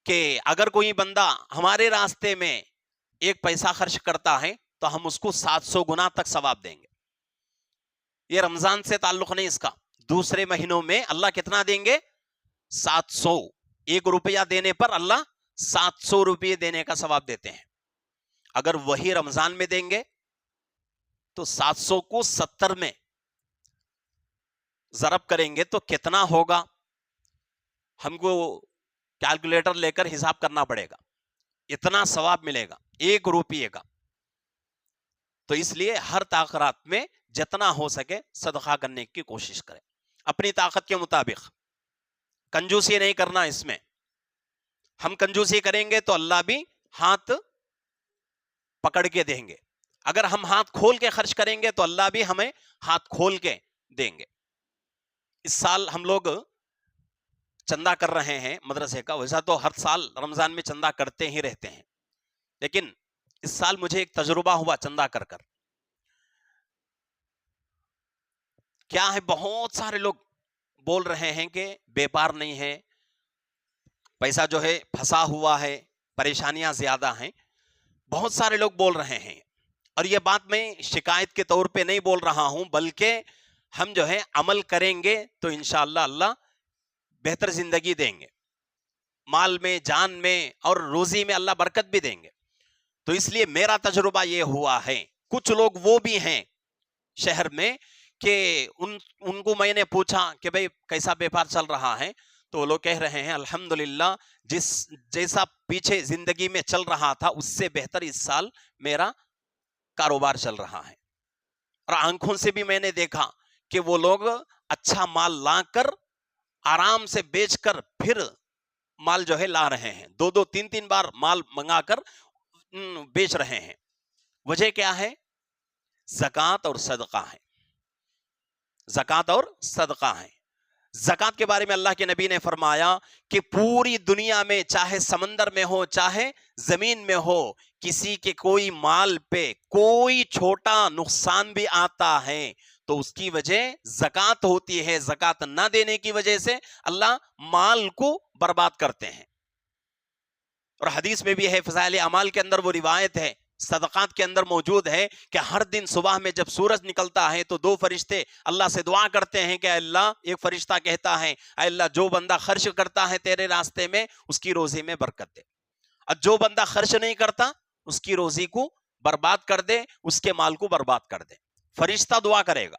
کہ اگر کوئی بندہ ہمارے راستے میں 1 پیسہ خرچ کرتا ہے تو ہم اس کو 700 گنا تک ثواب دیں گے. یہ رمضان سے تعلق نہیں اس کا. دوسرے مہینوں میں اللہ کتنا دیں گے؟ 700. 1 روپیہ دینے پر اللہ 700 روپے دینے کا ثواب دیتے ہیں. اگر وہی رمضان میں دیں گے تو 700 کو 70 میں ضرب کریں گے تو کتنا ہوگا؟ ہم کو کیلکولیٹر لے کر حساب کرنا پڑے گا. اتنا ثواب ملے گا 1 روپیے کا. تو اس لیے ہر طاقت میں جتنا ہو سکے صدقہ کرنے کی کوشش کریں اپنی طاقت کے مطابق. کنجوسی نہیں کرنا. اس میں ہم کنجوسی کریں گے تو اللہ بھی ہاتھ پکڑ کے دیں گے. اگر ہم ہاتھ کھول کے خرچ کریں گے تو اللہ بھی ہمیں ہاتھ کھول کے دیں گے. اس سال ہم لوگ چندہ کر رہے ہیں مدرسے کا. ویسا تو ہر سال رمضان میں چندہ کرتے ہی رہتے ہیں، لیکن اس سال مجھے ایک تجربہ ہوا چندہ کر کر. کیا ہے، بہت سارے لوگ بول رہے ہیں کہ بیپار نہیں ہے، پیسہ جو ہے پھنسا ہوا ہے، پریشانیاں زیادہ ہیں. بہت سارے لوگ بول رہے ہیں، اور یہ بات میں شکایت کے طور پہ نہیں بول رہا ہوں، بلکہ ہم جو ہے عمل کریں گے تو انشاءاللہ اللہ بہتر زندگی دیں گے. مال میں، جان میں اور روزی میں اللہ برکت بھی دیں گے. تو اس لیے میرا تجربہ یہ ہوا ہے. کچھ لوگ وہ بھی ہیں شہر میں کہ ان کو میں نے پوچھا کہ بھئی کیسا بیپار چل رہا ہے، تو وہ لوگ کہہ رہے ہیں الحمدللہ جیسا پیچھے زندگی میں چل رہا تھا اس سے بہتر اس سال میرا کاروبار چل رہا ہے. اور آنکھوں سے بھی میں نے دیکھا کہ وہ لوگ اچھا مال لا کر آرام سے بیچ کر پھر مال جو ہے لا رہے ہیں. 2 3 بار مال منگا کر بیچ رہے ہیں. وجہ کیا ہے؟ زکوٰۃ اور صدقہ ہے. زکوٰۃ اور صدقہ ہے. زکوٰۃ کے بارے میں اللہ کے نبی نے فرمایا کہ پوری دنیا میں چاہے سمندر میں ہو چاہے زمین میں ہو، کسی کے کوئی مال پہ کوئی چھوٹا نقصان بھی آتا ہے تو اس کی وجہ زکوٰۃ ہوتی ہے. زکوٰۃ نہ دینے کی وجہ سے اللہ مال کو برباد کرتے ہیں. اور حدیث میں بھی ہے، فضائل اعمال کے اندر وہ روایت ہے، صدقات کے اندر موجود ہے کہ ہر دن صبح میں جب سورج نکلتا ہے تو 2 فرشتے اللہ سے دعا کرتے ہیں کہ اے اللہ، ایک فرشتہ کہتا ہے اے اللہ جو بندہ خرچ کرتا ہے تیرے راستے میں اس کی روزی میں برکت دے، اور جو بندہ خرچ نہیں کرتا اس کی روزی کو برباد کر دے، اس کے مال کو برباد کر دے. فرشتہ دعا کرے گا.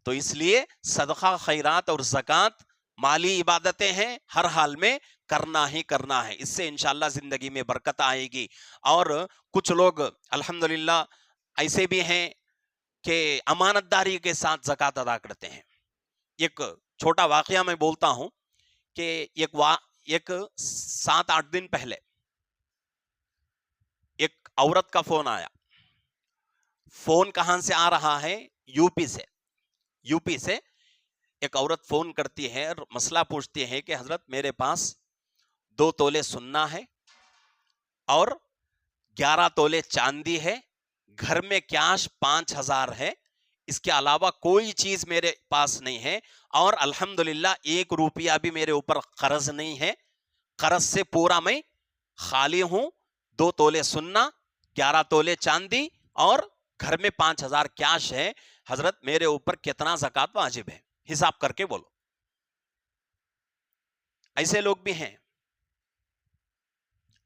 تو اس لیے صدقہ، خیرات اور زکوٰۃ مالی عبادتیں ہیں، ہر حال میں کرنا ہی کرنا ہے. اس سے انشاءاللہ زندگی میں برکت آئے گی. اور کچھ لوگ الحمدللہ ایسے بھی ہیں کہ امانت داری کے ساتھ زکوٰۃ ادا کرتے ہیں. ایک چھوٹا واقعہ میں بولتا ہوں کہ ایک 7-8 دن پہلے ایک عورت کا فون آیا. فون کہاں سے آ رہا ہے؟ یو پی سے ایک عورت فون کرتی ہے اور مسئلہ پوچھتی ہے کہ حضرت میرے پاس 2 تولے سونا ہے اور 11 تولے چاندی ہے، گھر میں کیش 5000 ہے، اس کے علاوہ کوئی چیز میرے پاس نہیں ہے، اور الحمدللہ 1 روپیہ بھی میرے اوپر قرض نہیں ہے، قرض سے پورا میں خالی ہوں. 2 تولے سونا، 11 تولے چاندی اور گھر میں 5000 کیش ہے. حضرت میرے اوپر کتنا زکوٰۃ واجب ہے؟ حساب کر کے بولو. ایسے لوگ بھی ہیں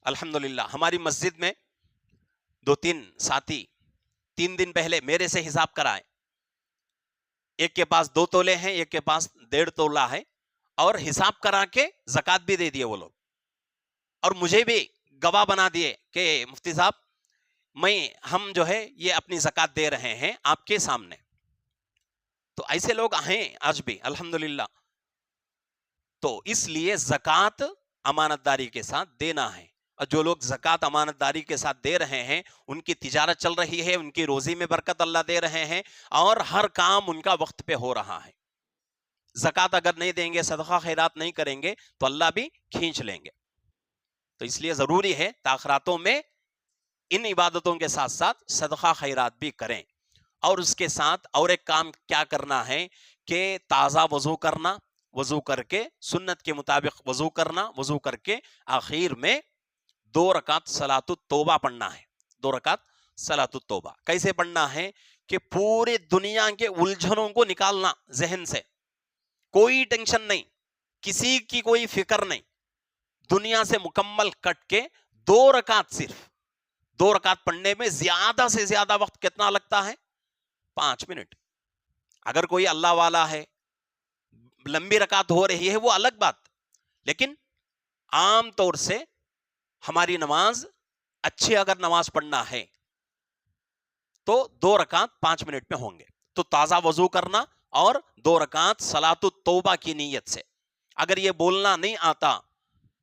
الحمدللہ. ہماری مسجد میں 2-3 ساتھی 3 دن پہلے میرے سے حساب کرائے. ایک کے پاس 2 تولے ہیں، ایک کے پاس 1.5 تولہ ہے، اور حساب کرا کے زکوٰۃ بھی دے دیے وہ لوگ، اور مجھے بھی گواہ بنا دیے کہ مفتی صاحب ہم جو ہے یہ اپنی زکوٰۃ دے رہے ہیں آپ کے سامنے. تو ایسے لوگ ہیں آج بھی الحمدللہ. تو اس لیے زکوٰۃ امانت داری کے ساتھ دینا ہے. اور جو لوگ زکوٰۃ امانت داری کے ساتھ دے رہے ہیں ان کی تجارت چل رہی ہے، ان کی روزی میں برکت اللہ دے رہے ہیں، اور ہر کام ان کا وقت پہ ہو رہا ہے. زکوٰۃ اگر نہیں دیں گے، صدقہ خیرات نہیں کریں گے تو اللہ بھی کھینچ لیں گے. تو اس لیے ضروری ہے تاخیراتوں میں ان عبادتوں کے ساتھ ساتھ صدقہ خیرات بھی کریں. اور اس کے ساتھ اور ایک کام کیا کرنا ہے کہ تازہ وضو کرنا، وضو کر کے سنت کے مطابق وضو کرنا، وضو کر کے آخر میں 2 رکعت صلاۃ التوبہ پڑھنا ہے. 2 رکعت صلاۃ التوبہ کیسے پڑھنا ہے کہ پورے دنیا کے الجھنوں کو نکالنا ذہن سے، کوئی ٹینشن نہیں، کسی کی کوئی فکر نہیں، دنیا سے مکمل کٹ کے 2 رکعت، صرف 2 رکعت پڑھنے میں زیادہ سے زیادہ وقت کتنا لگتا ہے؟ 5 منٹ. اگر کوئی اللہ والا ہے، لمبی رکعت ہو رہی ہے وہ الگ بات، لیکن عام طور سے ہماری نماز اچھی اگر نماز پڑھنا ہے تو 2 رکعت 5 منٹ میں ہوں گے. تو تازہ وضو کرنا اور 2 رکعت صلاۃ التوبہ کی نیت سے. اگر یہ بولنا نہیں آتا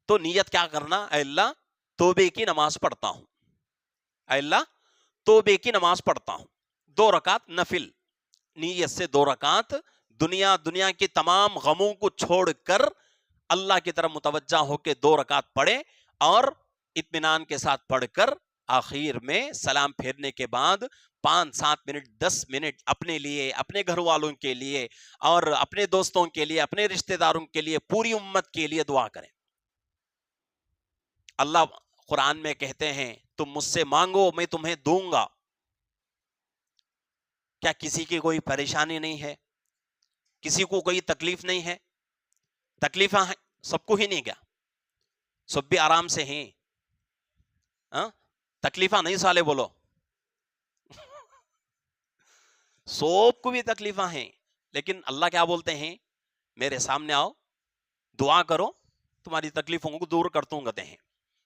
تو نیت کیا کرنا؟ اے اللہ توبے کی نماز پڑھتا ہوں، اے اللہ توبے کی نماز پڑھتا ہوں. 2 رکعت نفل نیت سے، 2 رکعت دنیا کے تمام غموں کو چھوڑ کر اللہ کی طرف متوجہ ہو کے 2 رکعت پڑھے اور اطمینان کے ساتھ پڑھ کر آخر میں سلام پھیرنے کے بعد 5-7 منٹ 10 منٹ اپنے لیے، اپنے گھر والوں کے لیے اور اپنے دوستوں کے لیے، اپنے رشتہ داروں کے لیے، پوری امت کے لیے دعا کریں. اللہ قرآن میں کہتے ہیں تم مجھ سے مانگو میں تمہیں دوں گا. کیا کسی کی کوئی پریشانی نہیں ہے؟ کسی کو کوئی تکلیف نہیں ہے؟ تکلیفیں ہیں سب کو ہی نہیں کیا؟ سب بھی آرام سے ہیں؟ تکلیفیں نہیں سالے بولو. سب کو بھی تکلیفیں ہیں، لیکن اللہ کیا بولتے ہیں؟ میرے سامنے آؤ، دعا کرو، تمہاری تکلیفوں کو دور کرتا ہوں کہتے ہیں.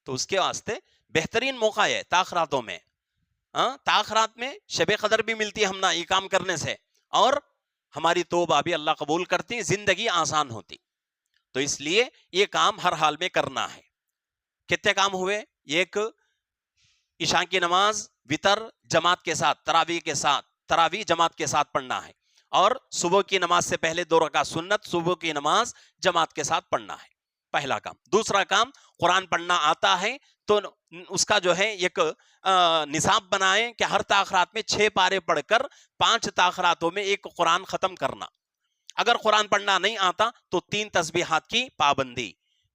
تو اس کے واسطے بہترین موقع ہے تاخراتوں میں. تاخرات میں شب قدر بھی ملتی ہے ہم نہ یہ کام کرنے سے، اور ہماری توبہ بھی اللہ قبول کرتی، زندگی آسان ہوتی. تو اس لیے یہ کام ہر حال میں کرنا ہے. کتنے کام ہوئے؟ ایک عشاء کی نماز وتر جماعت کے ساتھ، تراویح جماعت کے ساتھ پڑھنا ہے، اور صبح کی نماز سے پہلے 2 رکعت سنت صبح کی نماز جماعت کے ساتھ پڑھنا ہے. پہلا کام. دوسرا کام، قرآن پڑھنا آتا ہے تو اس کا جو ہے ایک نصاب بنائیں کہ ہر تاخرات میں 6 پارے پڑھ کر 5 تاخراتوں میں ایک قرآن ختم کرنا. اگر قرآن پڑھنا نہیں آتا تو 3 تسبیحات کی پابندی.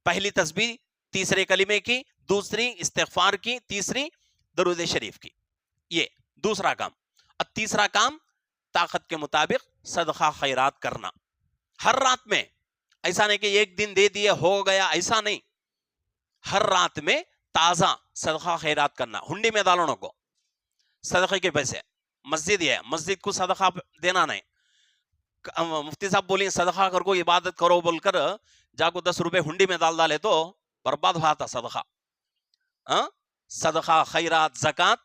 پہلی تسبیح تیسرے کلمے کی، دوسری استغفار کی، تیسری درود شریف کی. یہ دوسرا کام. اور تیسرا کام طاقت کے مطابق صدقہ خیرات کرنا ہر رات میں. ایسا نہیں کہ ایک دن دے دیے ہو گیا، ایسا نہیں. ہر رات میں تازہ صدقہ خیرات کرنا. ہنڈی میں ڈالنے کو صدقے کے پیسے، مسجد ہے، مسجد کو صدقہ دینا نہیں. مفتی صاحب بولیں صدقہ کر کو عبادت کرو بول کر جا کو 10 روپے ہنڈی میں ڈالے تو برباد ہوا تھا صدقہ. صدقہ خیرات زکات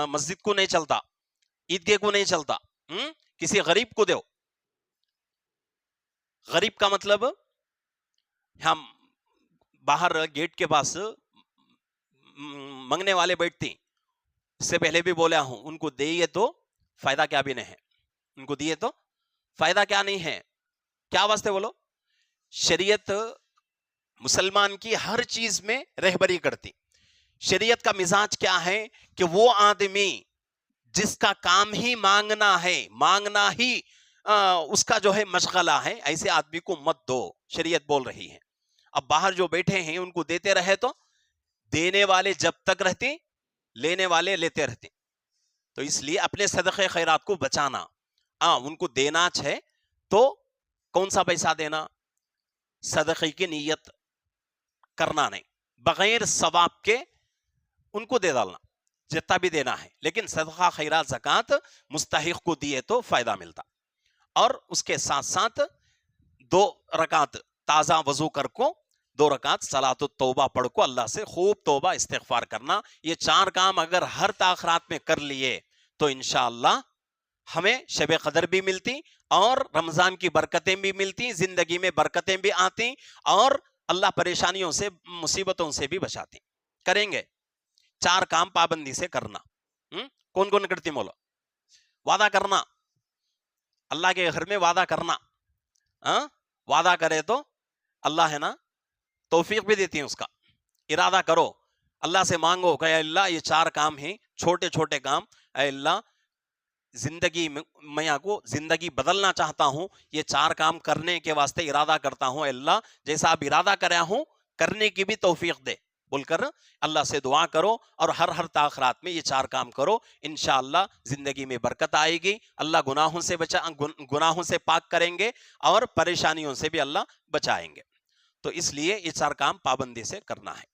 مسجد کو نہیں چلتا، عیدگاہ کو نہیں چلتا. کسی غریب کو دو. غریب کا مطلب ہم باہر گیٹ کے پاس منگنے والے بیٹھتے، اس سے پہلے بھی بولا ہوں، ان کو دیے تو فائدہ کیا بھی نہیں ہے. ان کو دیے تو فائدہ کیا نہیں ہے. کیا واسطے بولو؟ شریعت مسلمان کی ہر چیز میں رہبری کرتی. شریعت کا مزاج کیا ہے کہ وہ آدمی جس کا کام ہی مانگنا ہے، مانگنا ہی اس کا جو ہے مشغلہ ہے، ایسے آدمی کو مت دو. شریعت بول رہی ہے. اب باہر جو بیٹھے ہیں ان کو دیتے رہے تو دینے والے جب تک رہتے لینے والے لیتے رہتے. تو اس لیے اپنے صدقے خیرات کو بچانا. ان کو دینا ہے تو کون سا پیسہ دینا؟ صدقے کی نیت کرنا نہیں، بغیر ثواب کے ان کو دے ڈالنا جتنا بھی دینا ہے، لیکن صدقہ خیرات زکات مستحق کو دیے تو فائدہ ملتا. اور اس کے ساتھ ساتھ 2 رکعت تازہ وضو کر کو 2 رکعت صلاۃ التوبہ پڑھ کو اللہ سے خوب توبہ استغفار کرنا. یہ 4 کام اگر ہر تاخرات میں کر لیے تو انشاءاللہ ہمیں شب قدر بھی ملتی اور رمضان کی برکتیں بھی ملتی، زندگی میں برکتیں بھی آتی، اور اللہ پریشانیوں سے مصیبتوں سے بھی بچاتی. کریں گے 4 کام پابندی سے کرنا. کون کون کرتی بولو؟ وعدہ کرنا، اللہ کے گھر میں وعدہ کرنا. وعدہ کرے تو اللہ ہے نا توفیق بھی دیتی ہے اس کا. ارادہ کرو، اللہ سے مانگو کہ اے اللہ یہ 4 کام ہیں، چھوٹے چھوٹے کام، اے اللہ زندگی میں کو زندگی بدلنا چاہتا ہوں، یہ 4 کام کرنے کے واسطے ارادہ کرتا ہوں، اے اللہ جیسا آپ ارادہ کریا ہوں کرنے کی بھی توفیق دے بول کر اللہ سے دعا کرو، اور ہر تاخرات میں یہ 4 کام کرو، انشاءاللہ زندگی میں برکت آئے گی، اللہ گناہوں سے پاک کریں گے اور پریشانیوں سے بھی اللہ بچائیں گے۔ تو اس لیے یہ 4 کام پابندی سے کرنا ہے۔